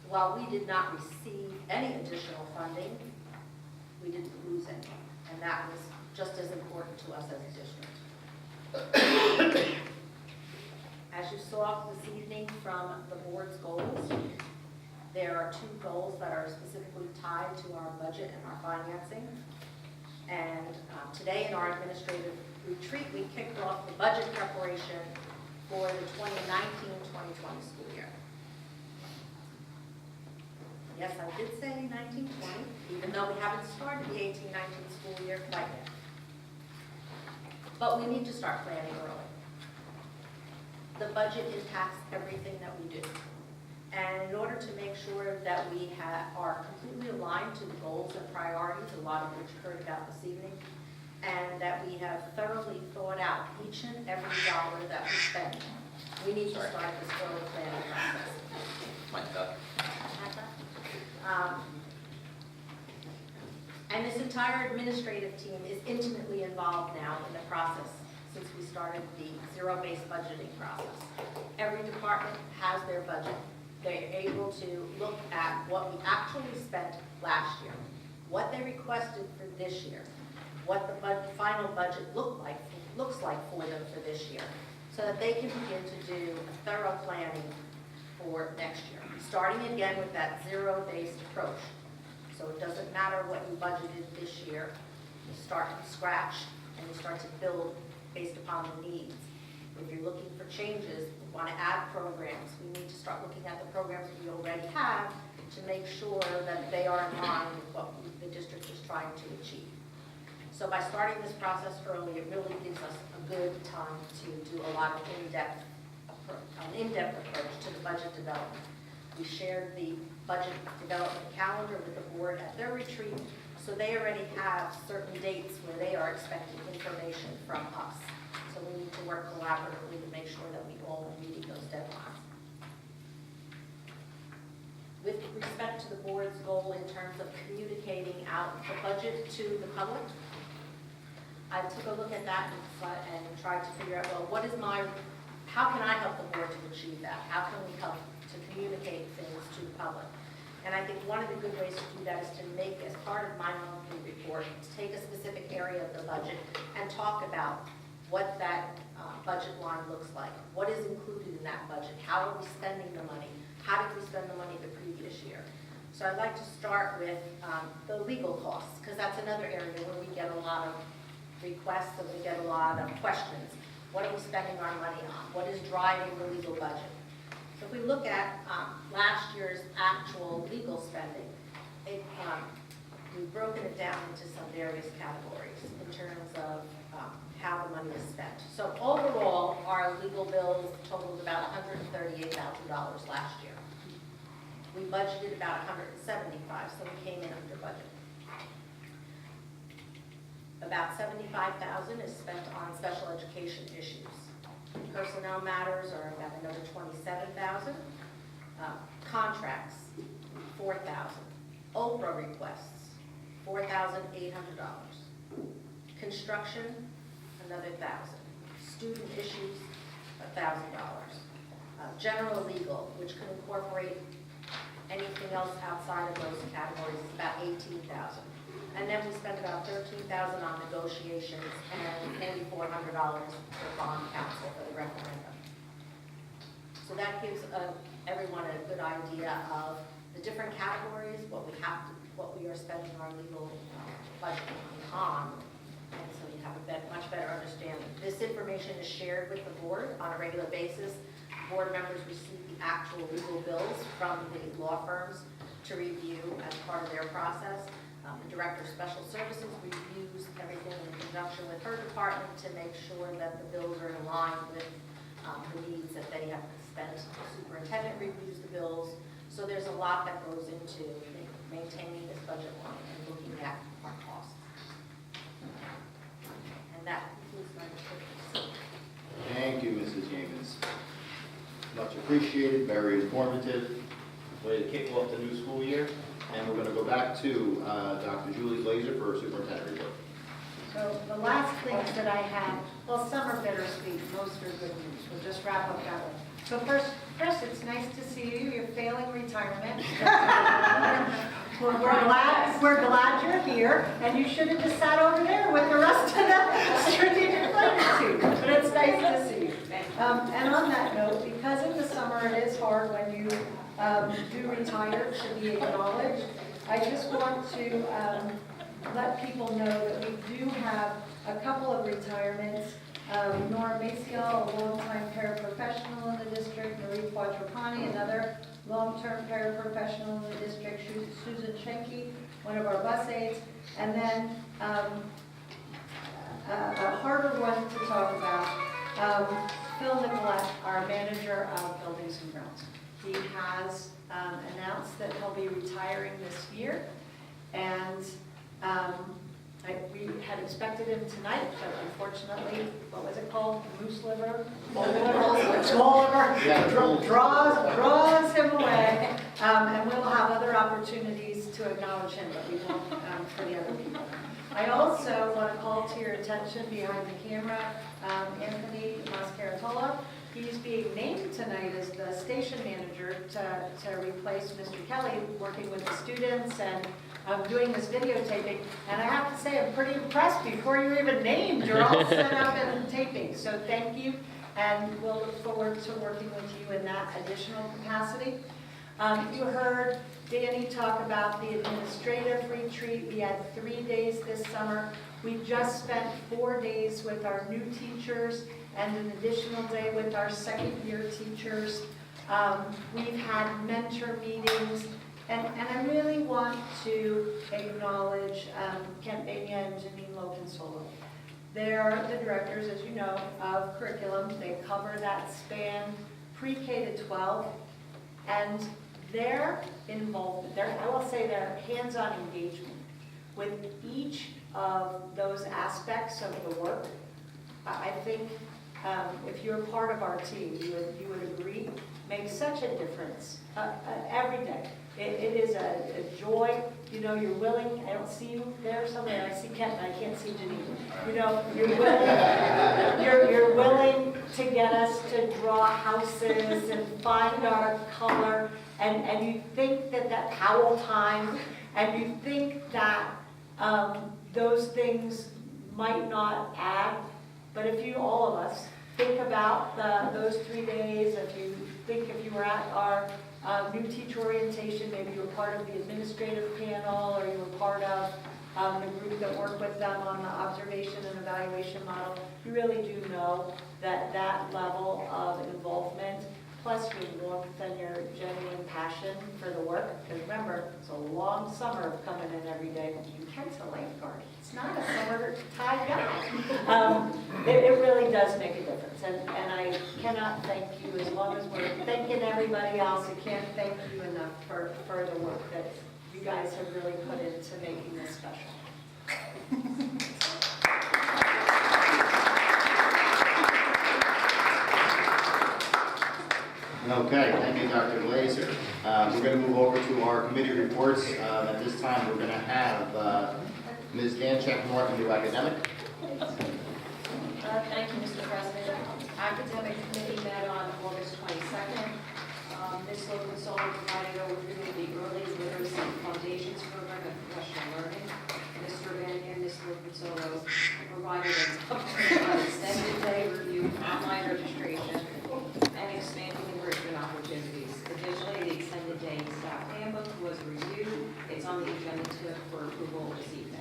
While we did not receive any additional funding, we didn't lose any, and that was just as important to us as a district. As you saw this evening from the board's goals, there are two goals that are specifically tied to our budget and our financing. And today in our administrative retreat, we kicked off the budget preparation for the 2019-2020 school year. Yes, I did say 19-20, even though we haven't started the 18-19 school year quite yet. But we need to start planning early. The budget impacts everything that we do. And in order to make sure that we are completely aligned to the goals and priorities, a lot of which heard about this evening, and that we have thoroughly thought out each and every dollar that we spend, we need to start this early planning process. And this entire administrative team is intimately involved now in the process since we started the zero-based budgeting process. Every department has their budget. They're able to look at what we actually spent last year, what they requested for this year, what the final budget looks like for them for this year, so that they can begin to do a thorough planning for next year. Starting again with that zero-based approach. So it doesn't matter what you budgeted this year, you start from scratch and you start to build based upon the needs. If you're looking for changes, we want to add programs, we need to start looking at the programs we already have to make sure that they are in line with what the district is trying to achieve. So by starting this process early, it really gives us a good time to do a lot of in-depth approach to the budget development. We shared the budget development calendar with the board at their retreat, so they already have certain dates where they are expecting information from us. So we need to work collaboratively to make sure that we all are meeting those deadlines. With respect to the board's goal in terms of communicating out the budget to the public, I took a look at that and tried to figure out, well, how can I help the board to achieve that? How can we help to communicate things to the public? And I think one of the good ways to do that is to make, as part of my monthly report, to take a specific area of the budget and talk about what that budget line looks like. What is included in that budget? How are we spending the money? How did we spend the money the previous year? So I'd like to start with the legal costs, because that's another area where we get a lot of requests and we get a lot of questions. What are we spending our money on? What is driving the legal budget? So if we look at last year's actual legal spending, we've broken it down into some various categories in terms of how the money is spent. So overall, our legal bills totaled about $138,000 last year. We budgeted about $175,000, so we came in under budget. About $75,000 is spent on special education issues. Personnel matters are about another $27,000. Contracts, $4,000. Oprah requests, $4,800. Construction, another $1,000. Student issues, $1,000. General legal, which could incorporate anything else outside of those categories, is about $18,000. And then we spent about $13,000 on negotiations and $4,400 for bond counsel for the referendum. So that gives everyone a good idea of the different categories, what we are spending our legal budget on, and so you have a much better understanding. This information is shared with the board on a regular basis. Board members receive the actual legal bills from the law firms to review as part of their process. The Director of Special Services reviews everything in conjunction with her department to make sure that the bills are in line with the needs that they have spent. The superintendent reviews the bills. So there's a lot that goes into maintaining this budget line and looking at our costs. And that concludes my description. Thank you, Mrs. Yeamans. Much appreciated, very informative. Way to kick off the new school year. And we're going to go back to Dr. Julie Glazer for her superintendent report. So the last things that I have, well, some are bittersweet, most are good news. We'll just wrap up that way. So first, it's nice to see you. You're failing retirement. We're glad you're here, and you should have just sat over there with the rest of the strategic planning team. But it's nice to see you. And on that note, because in the summer it is hard when you do retire to be acknowledged, I just want to let people know that we do have a couple of retirements. Nora Maciel, a longtime paraprofessional in the district. Marie Quattrapani, another long-term paraprofessional in the district. Susan Schenke, one of our bus aides. And then a harder one to talk about, Phil Nicolette, our manager of buildings and grounds. He has announced that he'll be retiring this year, and we had expected him tonight, but unfortunately, what was it called? Moose liver? Small liver draws him away, and we'll have other opportunities to acknowledge him, but we won't for the other people. I also want to call to your attention behind the camera, Anthony Mascaratola. He's being named tonight as the station manager to replace Mr. Kelly, working with the students and doing this videotaping. And I have to say, I'm pretty impressed. Before you're even named, you're all set up and taping. So thank you, and we'll look forward to working with you in that additional capacity. You heard Danny talk about the administrative retreat. We had 3 days this summer. We just spent 4 days with our new teachers and an additional day with our second-year teachers. We've had mentor meetings, and I really want to acknowledge Kent Bania and Janine Loconsolo. They're the directors, as you know, of curriculum. They cover that span pre-K to 12, and their involvement, I will say their hands-on engagement with each of those aspects of the work, I think if you're part of our team, you would agree, makes such a difference every day. It is a joy. You know, you're willing. I don't see you there somewhere. I see Kent, and I can't see Janine. You know, you're willing to get us to draw houses and find our color, and you think that Powell time, and you think that those things might not add, but if you, all of us, think about those 3 days, if you were at our new teacher orientation, maybe you were part of the administrative panel, or you were part of the group that worked with them on the observation and evaluation model, you really do know that level of involvement, plus your warmth and your genuine passion for the work, because remember, it's a long summer of coming in every day. Kent's a lifeguard. It's not a summer Thai guy. It really does make a difference, and I cannot thank you, as long as we're thanking everybody else, I can't thank you enough for the work that you guys have really put into making this special. Okay, thank you, Dr. Glazer. We're going to move over to our committee reports. At this time, we're going to have Ms. Danchek Martin do academic. Thank you, Mr. President. Academic committee met on August 22nd. Ms. Loconsolo provided overview of the Early Literacy Foundations Program of Professional Learning. Mr. Bania and Ms. Loconsolo provided an extended day review of online registration and expanding enrichment opportunities. Additionally, the extended day staff handbook was reviewed. It's on the agenda for approval this evening.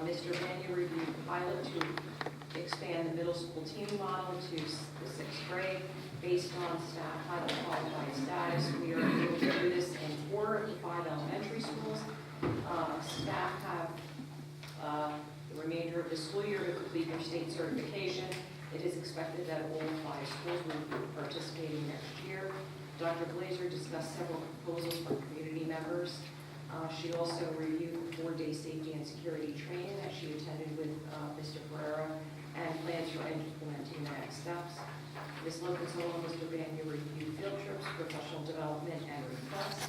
Mr. Bania reviewed pilot to expand the middle school teaming model to the 6th grade based on staff pilot qualified status. We are able to do this in 4 of the 5 elementary schools. Staff have the remainder of the school year to complete their state certification. It is expected that all 5 schools will be participating next year. Dr. Glazer discussed several proposals from community members. She also reviewed the 4-day safety and security training that she attended with Mr. Ferreira and plans for implementing the next steps. Ms. Loconsolo and Mr. Bania reviewed field trips, professional development, and requests.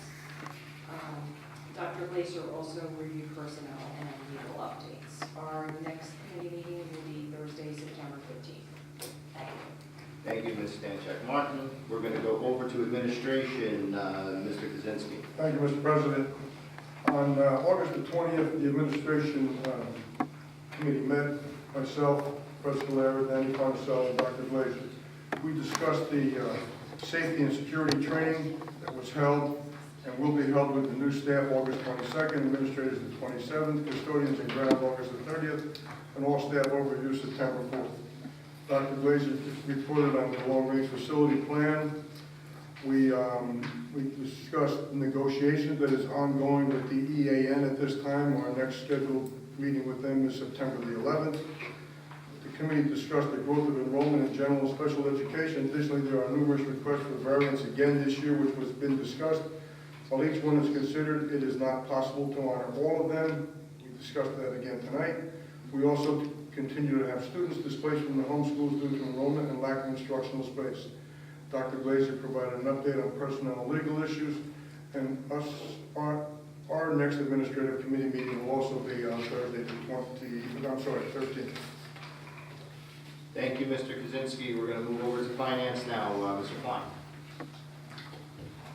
Dr. Glazer also reviewed personnel and legal updates. Our next committee meeting will be Thursday, September 15th. Thank you. Thank you, Ms. Danchek Martin. We're going to go over to administration, Mr. Kaczynski. Thank you, Mr. President. On August the 20th, the administration committee met, myself, President Valera, Danny Carnicel, and Dr. Glazer. We discussed the safety and security training that was held and will be held with the new staff August 22nd, administrators the 27th, custodians and grounds August the 30th. and all staff overview September 4th. Dr. Glazer reported on the long-range facility plan. We discussed negotiations that is ongoing with the EAN at this time. Our next scheduled meeting with them is September the 11th. The committee discussed the growth of enrollment in general and special education. Additionally, there are numerous requests for variance again this year, which was been discussed. While each one is considered, it is not possible to honor all of them. We discussed that again tonight. We also continue to have students displaced from the home schools due to enrollment and lack of instructional space. Dr. Glazer provided an update on personnel and legal issues, and our next administrative committee meeting will also be on Thursday, the 13th. Thank you, Mr. Kaczynski. We're going to move over to finance now. Mr. Klein.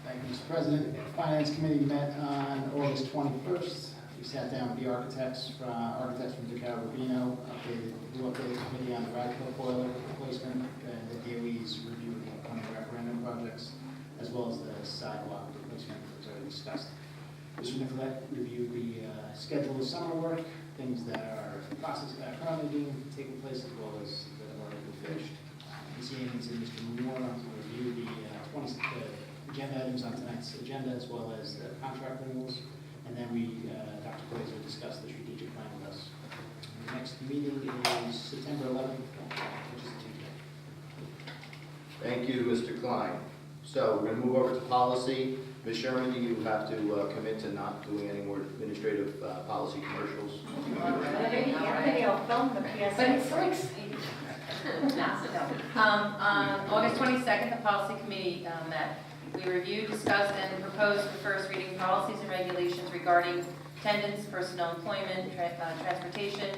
Thank you, Mr. President. The Finance Committee met on August 21st. We sat down with the architects from DeCal Rubino, updated the committee on the Radcliffe boiler replacement, and the DOE's review of the upcoming referendum projects, as well as the sidewalk replacement that was already discussed. Mr. Nicolette reviewed the schedule of summer work, things that are in process that are currently taking place, as well as that have already been finished. Ms. Yanes and Mr. Moore reviewed the agenda items on tonight's agenda, as well as the contract renewals. And then Dr. Glazer discussed the strategic plan with us. The next meeting is September 11th, which is Tuesday. Thank you, Mr. Klein. So we're going to move over to policy. Ms. Sherman, you have to commit to not doing any more administrative policy commercials. I'll film the PSA. But it's so exciting. On August 22nd, the policy committee met. We reviewed, discussed, and proposed the first reading policies and regulations regarding attendance, personnel employment, transportation,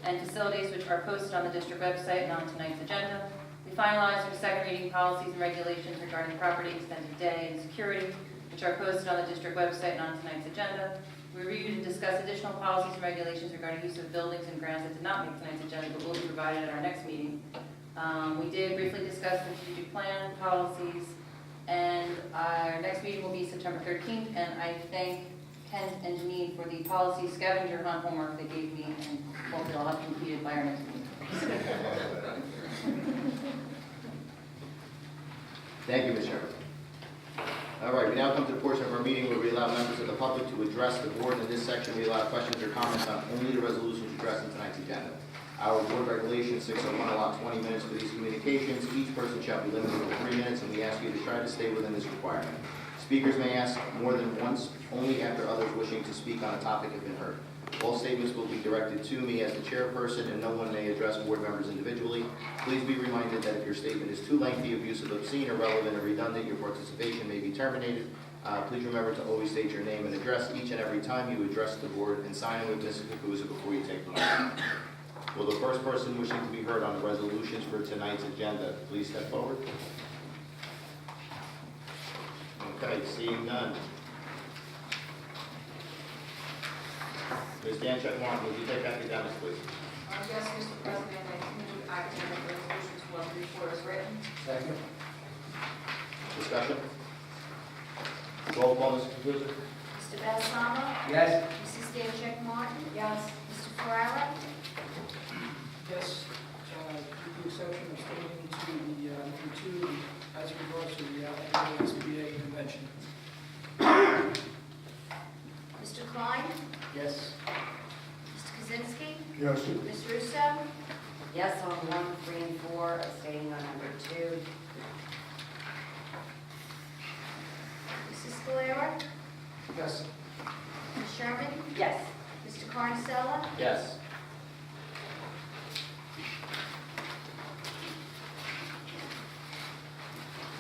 and facilities, which are posted on the district website and on tonight's agenda. We finalized our second reading policies and regulations regarding property, extended day, and security, which are posted on the district website and on tonight's agenda. We reviewed and discussed additional policies and regulations regarding use of buildings and grounds that did not make tonight's agenda, but will be provided at our next meeting. We did briefly discuss the strategic plan policies, and our next meeting will be September 13th, and I thank Kent and Janine for the policy scavenger hunt homework they gave me, and hopefully I'll have completed by our next meeting. Thank you, Ms. Sherman. All right, we now come to the portion of our meeting where we allow members of the public to address the board. In this section, we allow questions or comments on only the resolutions addressed in tonight's agenda. Our board regulation 601 allows 20 minutes for these communications. Each person shall be limited to 3 minutes, and we ask you to try to stay within this requirement. Speakers may ask more than once, only after others wishing to speak on a topic have been heard. All statements will be directed to me as the chairperson, and no one may address board members individually. Please be reminded that if your statement is too lengthy, abusive, obscene, irrelevant, or redundant, your participation may be terminated. Please remember to always state your name and address each and every time you address the board, and sign in with Mrs. Kakuza before you take the mic. Will the first person wishing to be heard on the resolutions for tonight's agenda please step forward? Okay, seeing none. Ms. Danchek-Martin, would you take academics, please? Yes, Mr. President, I move academic resolutions 1 through 4 as written. Second. Discussion? Roll call, Mr. Kakuza. Mr. Balsamo? Yes. Mrs. Dancheck Martin? Yes. Mr. Ferrara? Yes, with the exception of stating to the number 2 as regards to the annual SBA convention. Mr. Klein? Yes. Mr. Kaczynski? Yes. Ms. Russo? Yes on 1, 3, and 4, abstaining on number 2. Mrs. Scalera? Yes. Ms. Sherman? Yes. Mr. Carnicella? Yes.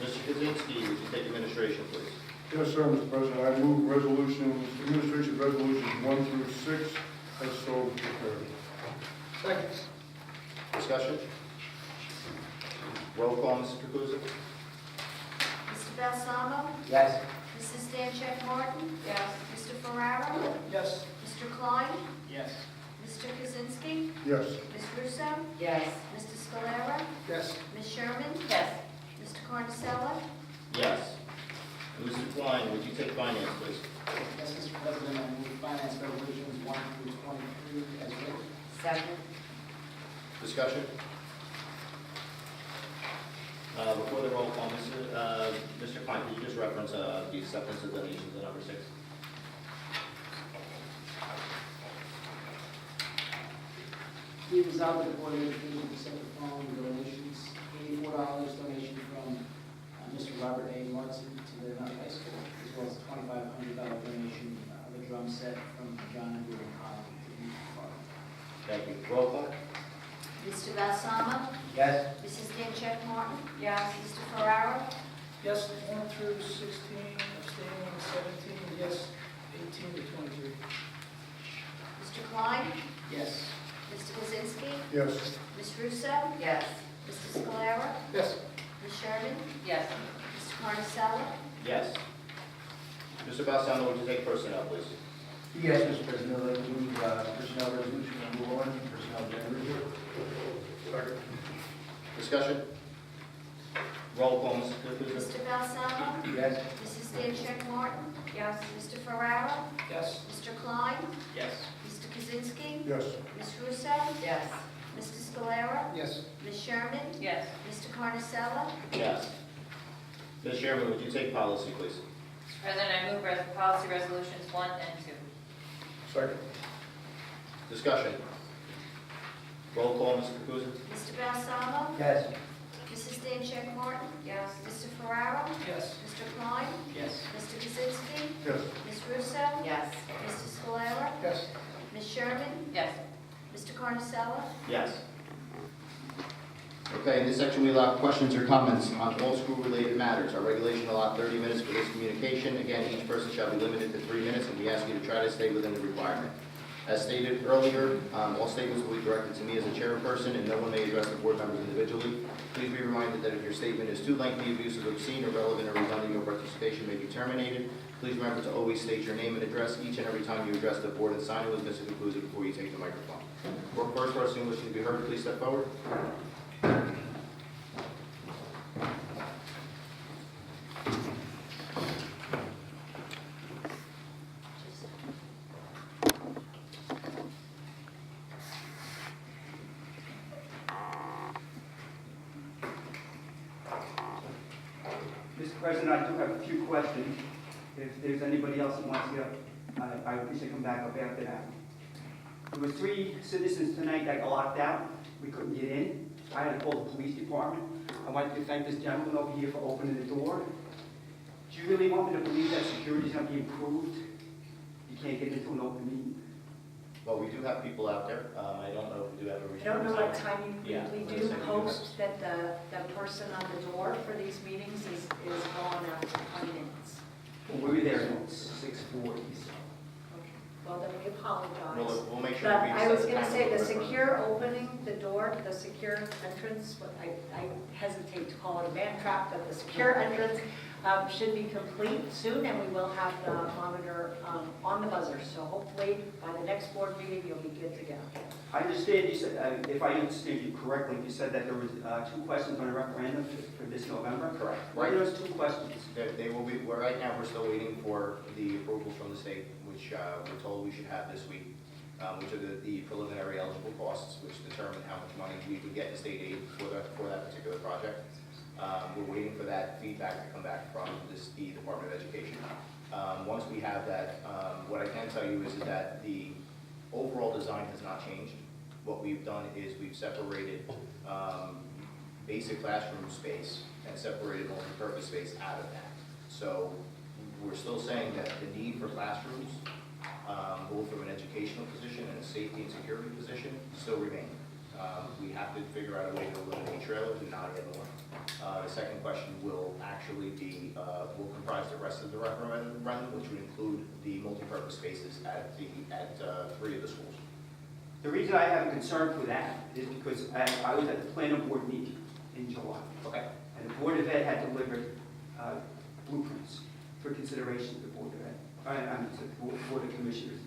Mr. Kaczynski, would you take administration, please? Yes, sir, Mr. President. I move administration resolutions 1 through 6 as so prepared. Second. Discussion? Roll call, Mr. Kakuza. Mr. Balsamo? Yes. Mrs. Dancheck Martin? Yes. Mr. Ferrara? Yes. Mr. Klein? Yes. Mr. Kaczynski? Yes. Ms. Russo? Yes. Mr. Scalera? Yes. Ms. Sherman? Yes. Mr. Carnicella? Yes. And Mr. Klein, would you take finance, please? Yes, Mr. President, I move finance resolutions 1 through 23 as written. Second. Discussion? Before the roll call, Mr. Klein, could you just reference the acceptance of donations at number 6? Be resolved that the Board of Education accept the following donations: $84 donation from Mr. Robert A. Martin to the Nutley High School, as well as a $2,500 donation of a drum set from John and Julie Holland to the youth department. Thank you. Roll call? Mr. Balsamo? Yes. Mrs. Dancheck Martin? Yes. Mr. Ferraro? Yes, 1 through 16, abstaining on 17, yes, 18 to 23. Mr. Klein? Yes. Mr. Kaczynski? Yes. Ms. Russo? Yes. Mr. Scalera? Yes. Ms. Sherman? Yes. Mr. Carnasella? Yes. Mr. Balsamo, would you take personnel, please? Yes, Mr. President, I'd like to move personnel resolution number 1, personnel agenda review. Second. Discussion? Roll call, Mrs. Kakuza. Mr. Balsamo? Yes. Mrs. Dancheck Martin? Yes. Mr. Ferraro? Yes. Mr. Klein? Yes. Mr. Kaczynski? Yes. Ms. Russo? Yes. Mr. Scalera? Yes. Ms. Sherman? Yes. Mr. Carnasella? Yes. Ms. Chairman, would you take policy, please? President, I move policy resolutions 1 and 2. Second. Discussion? Roll call, Mrs. Kakuza. Mr. Balsamo? Yes. Mrs. Dancheck Martin? Yes. Mr. Ferraro? Yes. Mr. Klein? Yes. Mr. Kaczynski? Yes. Ms. Russo? Yes. Mr. Scalera? Yes. Ms. Sherman? Yes. Mr. Carnasella? Yes. Okay, in this section, we allow questions or comments on all school-related matters. Our regulation allows 30 minutes for this communication. Again, each person shall be limited to 3 minutes, and we ask you to try to stay within the requirement. As stated earlier, all statements will be directed to me as a chairperson, and no one may address the board members individually. Please be reminded that if your statement is too lengthy, abusive, obscene, irrelevant, or redundant, your participation may be terminated. Please remember to always state your name and address each and every time you address the board, and sign it with Mr. Kakuza before you take the microphone. For first person wishing to be heard, please step forward. Mr. President, I do have a few questions. If there's anybody else that wants to get up, I appreciate come back up after that. There were 3 citizens tonight that got locked out. We couldn't get in. I had to call the police department. I wanted to thank this gentleman over here for opening the door. Do you really want me to believe that security is going to be improved? You can't get into an open meeting. Well, we do have people out there. I don't know if we do have a I restricted don't know what time you Yeah. usually do post that the person on the door for these meetings is gone after 20 minutes. Well, we were there at 6:40. Well, then we apologize. We'll make sure But we I was set going to time say, the for- secure opening, the door, the secure entrance, what I hesitate to call it a man trap, but the secure entrance should be complete soon, and we will have the monitor on the buzzer. So hopefully, by the next board meeting, you'll be good to go. I understand you said, if I understand you correctly, you said that there was 2 questions on a referendum for this November? Correct. What are those 2 questions? They will be, right now, we're still waiting for the approvals from the state, which we're told we should have this week, which are the preliminary eligible costs, which determine how much money we would get in state aid for that particular project. We're waiting for that feedback to come back from the Department of Education. Once we have that, what I can tell you is that the overall design has not changed. What we've done is we've separated basic classroom space and separated multi-purpose space out of that. So we're still saying that the need for classrooms, both from an educational position and a safety and security position, still remain. We have to figure out a way to eliminate trailers and not get more. The second question will actually be, will comprise the rest of the referendum, which would include the multi-purpose spaces at 3 of the schools. The reason I have a concern for that is because I was at the planning board meeting in July. Okay. And the Board of Ed had delivered blueprints for consideration to the Board of Ed, to the Board of Commissioners.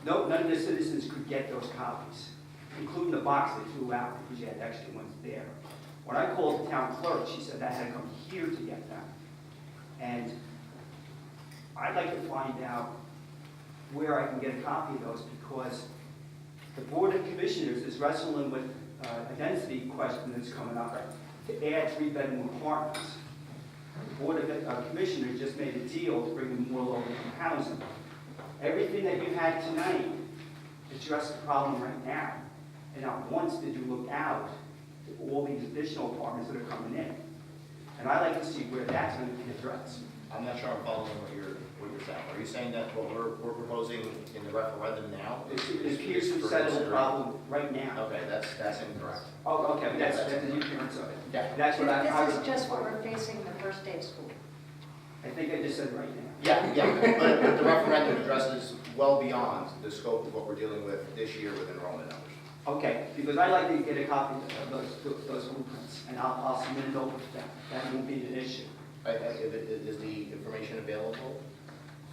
None of the citizens could get those copies, including the box they threw out because you had extra ones there. When I called the town clerk, she said that I had to come here to get them. And I'd like to find out where I can get a copy of those, because The Board of Commissioners is wrestling with a density question that's coming up to add 3-bedroom apartments. The Board of Commissioners just made a deal to bring in more low-income housing. Everything that you had tonight addressed the problem right now. And not once did you look out to all these additional apartments that are coming in. And I'd like to see where that's going to be addressed. I'm not sure I'm following what you're saying. Are you saying that what we're proposing in the referendum now It appears to settle the problem right now. Okay, that's incorrect. Oh, okay, but that's the appearance of it. Yeah. That's what I This is just what we're facing the first day of school. I think I just said right now. Yeah, but the referendum addresses well beyond the scope of what we're dealing with this year with enrollment numbers. Okay, because I'd like to get a copy of those blueprints, and I'll submit it over to them. That won't be an issue. Is the information available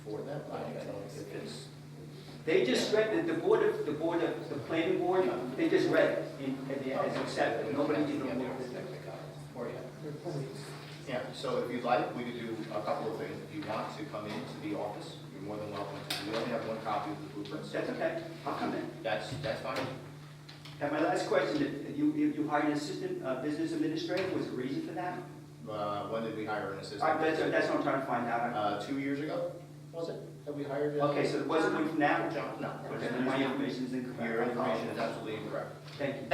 for them? I don't know if it's. They just read, the planning board, they just read it as accepted. Nobody even looked at it. Yeah, so if you'd like, we could do a couple of things. If you want to come into the office, you're more than welcome to. We only have one copy of the blueprints. That's okay, I'll come in. That's fine. And my last question, you hired an assistant business administrator, was there a reason for that? When did we hire an assistant? That's what I'm trying to find out. 2 years ago, was it, that we hired? Okay, so it wasn't one from now? John? No. Okay, then my information is incorrect. Your information is absolutely incorrect. Thank you.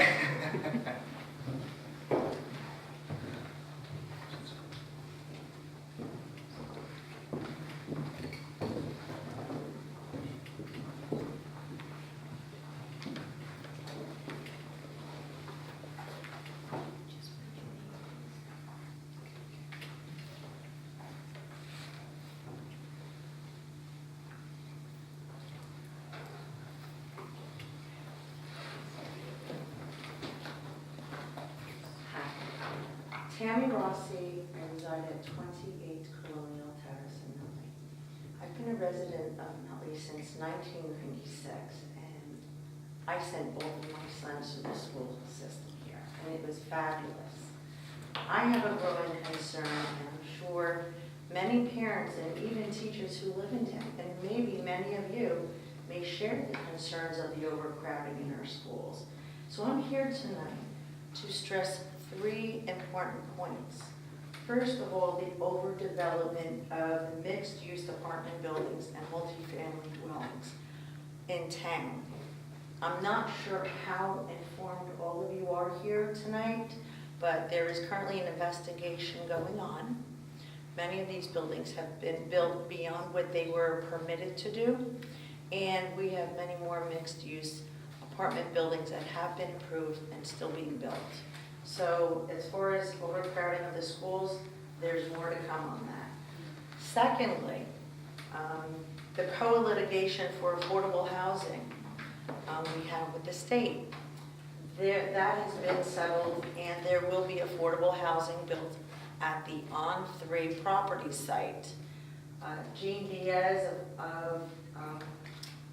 Tammy Rossi, I reside at 28 Colonial Terrace in Nutley. I've been a resident of Nutley since 1996, and I sent both of my sons to the school system here, and it was fabulous. I have a growing concern, and I'm sure many parents and even teachers who live in town, and maybe many of you, may share the concerns of the overcrowding in our schools. So I'm here tonight to stress 3 important points. First of all, the overdevelopment of mixed-use apartment buildings and multifamily dwellings in town. I'm not sure how informed all of you are here tonight, but there is currently an investigation going on. Many of these buildings have been built beyond what they were permitted to do, and we have many more mixed-use apartment buildings that have been approved and still being built. So as far as overcrowding of the schools, there's more to come on that. Secondly, the co-litigation for affordable housing we have with the state. That has been settled, and there will be affordable housing built at the On3 property site. Gene Diaz of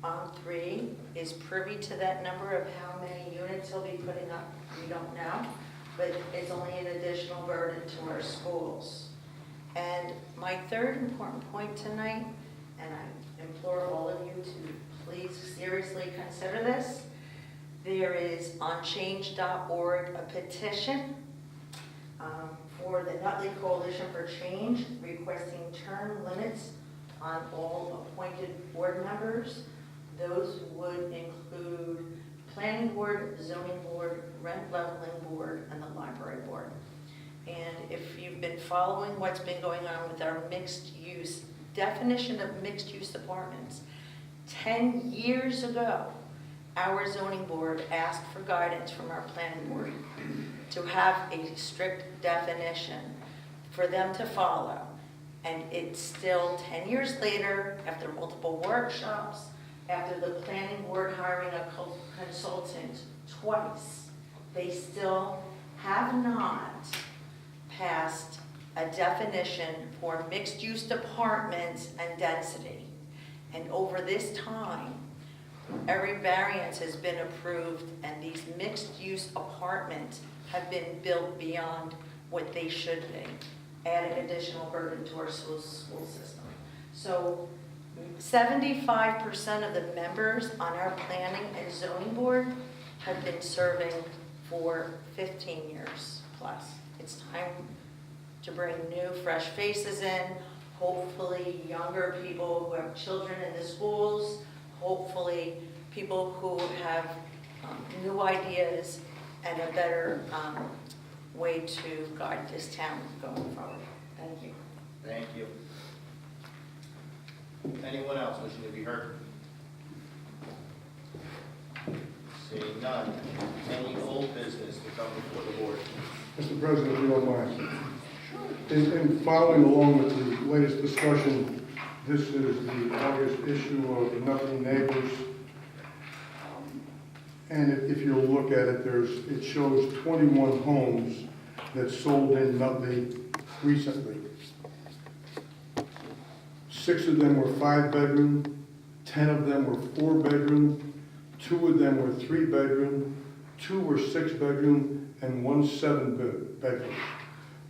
On3 is privy to that number of how many units he'll be putting up. We don't know, but it's only an additional burden to our schools. And my third important point tonight, and I implore all of you to please seriously consider this, there is on change.org a petition for the Nutley Coalition for Change requesting term limits on all appointed board members. Those would include Planning Board, Zoning Board, Rent Leveling Board, and the Library Board. And if you've been following what's been going on with our mixed use, definition of mixed use apartments, 10 years ago, our zoning board asked for guidance from our planning board to have a strict definition for them to follow. And it's still 10 years later, after multiple workshops, after the planning board hiring a consultant twice, they still have not passed a definition for mixed-use apartments and density. And over this time, every variance has been approved, and these mixed-use apartments have been built beyond what they should be, adding additional burden to our school system. So 75% of the members on our planning and zoning board have been serving for 15 years plus. It's time to bring new, fresh faces in, hopefully younger people who have children in the schools, hopefully people who have new ideas and a better way to guide this town going forward. Thank you. Thank you. Anyone else wishing to be heard? Seeing none. Any old business to come before the board? Mr. President, if you don't mind. In following along with the latest discussion, this is the August issue of the Nutley Neighbors. And if you look at it, it shows 21 homes that sold in Nutley recently. 6 of them were 5-bedroom, 10 of them were 4-bedroom, 2 of them were 3-bedroom, 2 were 6-bedroom, and 1 7-bedroom.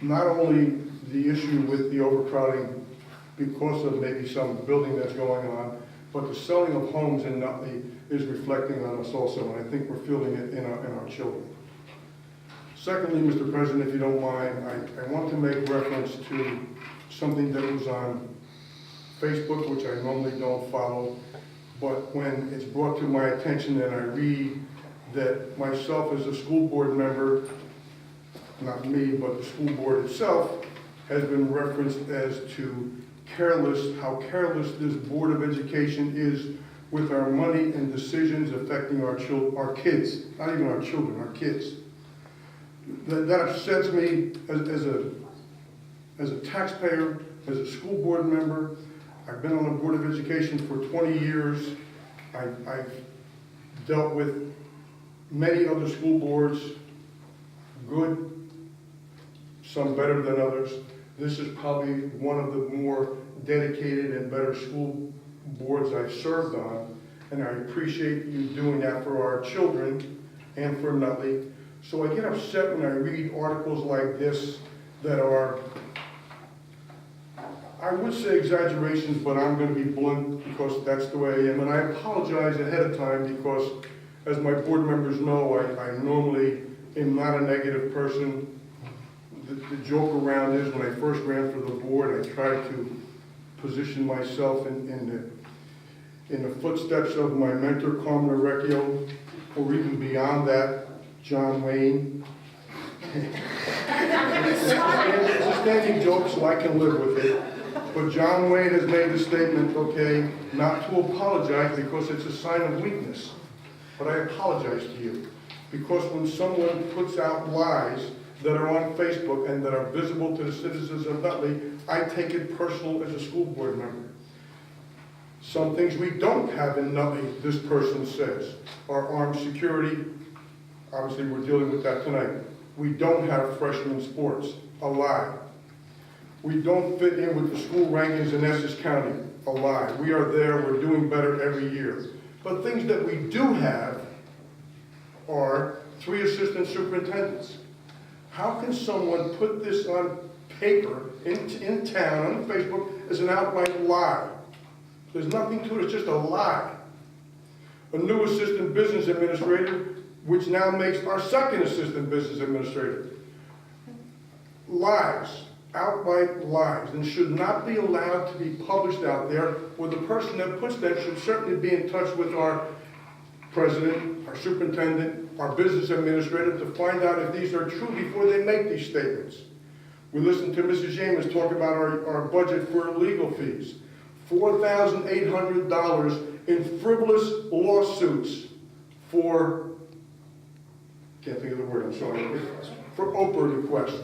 Not only the issue with the overcrowding because of maybe some building that's going on, but the selling of homes in Nutley is reflecting on us also, and I think we're feeling it in our children. Secondly, Mr. President, if you don't mind, I want to make reference to something that was on Facebook, which I normally don't follow, but when it's brought to my attention and I read that myself as a school board member, not me, but the school board itself, has been referenced as to how careless this Board of Education is with our money and decisions affecting our kids, not even our children, our kids. That upsets me as a taxpayer, as a school board member. I've been on the Board of Education for 20 years. I've dealt with many other school boards, good, some better than others. This is probably one of the more dedicated and better school boards I've served on, and I appreciate you doing that for our children and for Nutley. So I get upset when I read articles like this that are, I would say exaggerations, but I'm going to be blunt because that's the way I am. And I apologize ahead of time because, as my board members know, I normally am not a negative person. The joke around is when I first ran for the board, I tried to position myself in the footsteps of my mentor, Carmen Orecchio, or even beyond that, John Wayne. It's a standing joke, so I can live with it. But John Wayne has made the statement, okay, not to apologize because it's a sign of weakness. But I apologize to you. Because when someone puts out lies that are on Facebook and that are visible to the citizens of Nutley, I take it personal as a school board member. Some things we don't have in Nutley, this person says, are armed security. Obviously, we're dealing with that tonight. We don't have freshman sports, a lie. We don't fit in with the school rankings in Essex County, a lie. We are there, we're doing better every year. But things that we do have are 3 assistant superintendents. How can someone put this on paper, in town, on Facebook, as an outright lie? There's nothing to it, it's just a lie. A new assistant business administrator, which now makes our 2nd assistant business administrator. Lies, outright lies, and should not be allowed to be published out there, where the person that puts them should certainly be in touch with our president, our superintendent, our business administrator to find out if these are true before they make these statements. We listened to Mrs. James talk about our budget for legal fees. $4,800 in frivolous lawsuits for, can't think of the word, I'm sorry, for Oprah requests.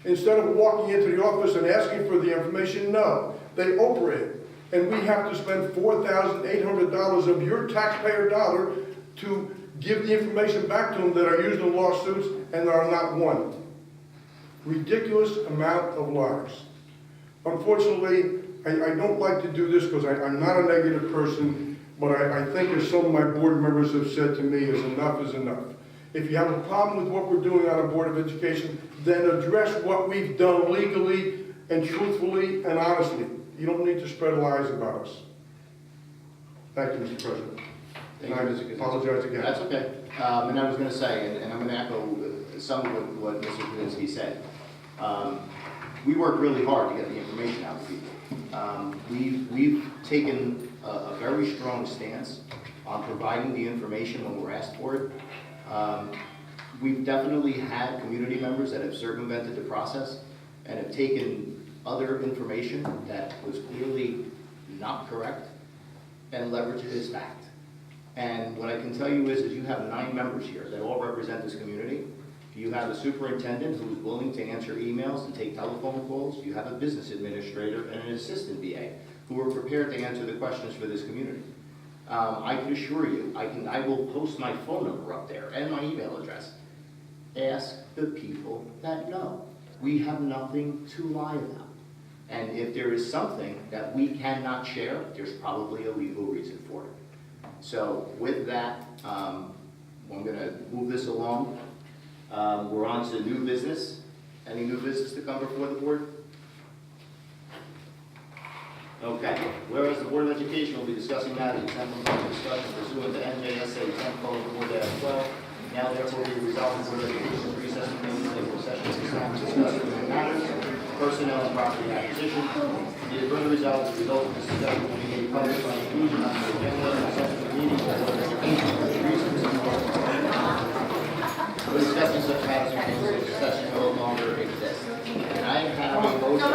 Instead of walking into the office and asking for the information, no, they Oprah it. And we have to spend $4,800 of your taxpayer dollar to give the information back to them that are used in lawsuits and are not won. Ridiculous amount of lies. Unfortunately, I don't like to do this because I'm not a negative person, but I think as some of my board members have said to me, is enough is enough. If you have a problem with what we're doing on a Board of Education, then address what we've done legally and truthfully and honestly. You don't need to spread lies about us. Thank you, Mr. President. Thank you, I Mr. Kaczynski. apologize again. That's okay. And I was going to say, and I'm going to echo some of what Mr. Kaczynski said. We work really hard to get the information out to people. We've taken a very strong stance on providing the information when we're asked for it. We've definitely had community members that have circumvented the process and have taken other information that was clearly not correct and leveraged it as fact. And what I can tell you is you have 9 members here that all represent this community. You have a superintendent who is willing to answer emails and take telephone calls. You have a business administrator and an assistant BA who are prepared to answer the questions for this community. I can assure you, I will post my phone number up there and my email address. Ask the people that know. We have nothing to lie about. And if there is something that we cannot share, there's probably a legal reason for it. So with that, I'm going to move this along. We're on to new business. Any new business to come before the board? Okay. Whereas the Board of Education will be discussing matters exempt from public discussion pursuant to NJSA 10:4-12. Now therefore be resolved, the Board of Education recess from the executive session to discuss new matters, personnel and property acquisition. Be it further resolved, the result of this discussion will be made public by inclusion on the agenda of the session meeting of the Board of Education for the reasons we're discussing such matters in closed session no longer exists. And I have a motion.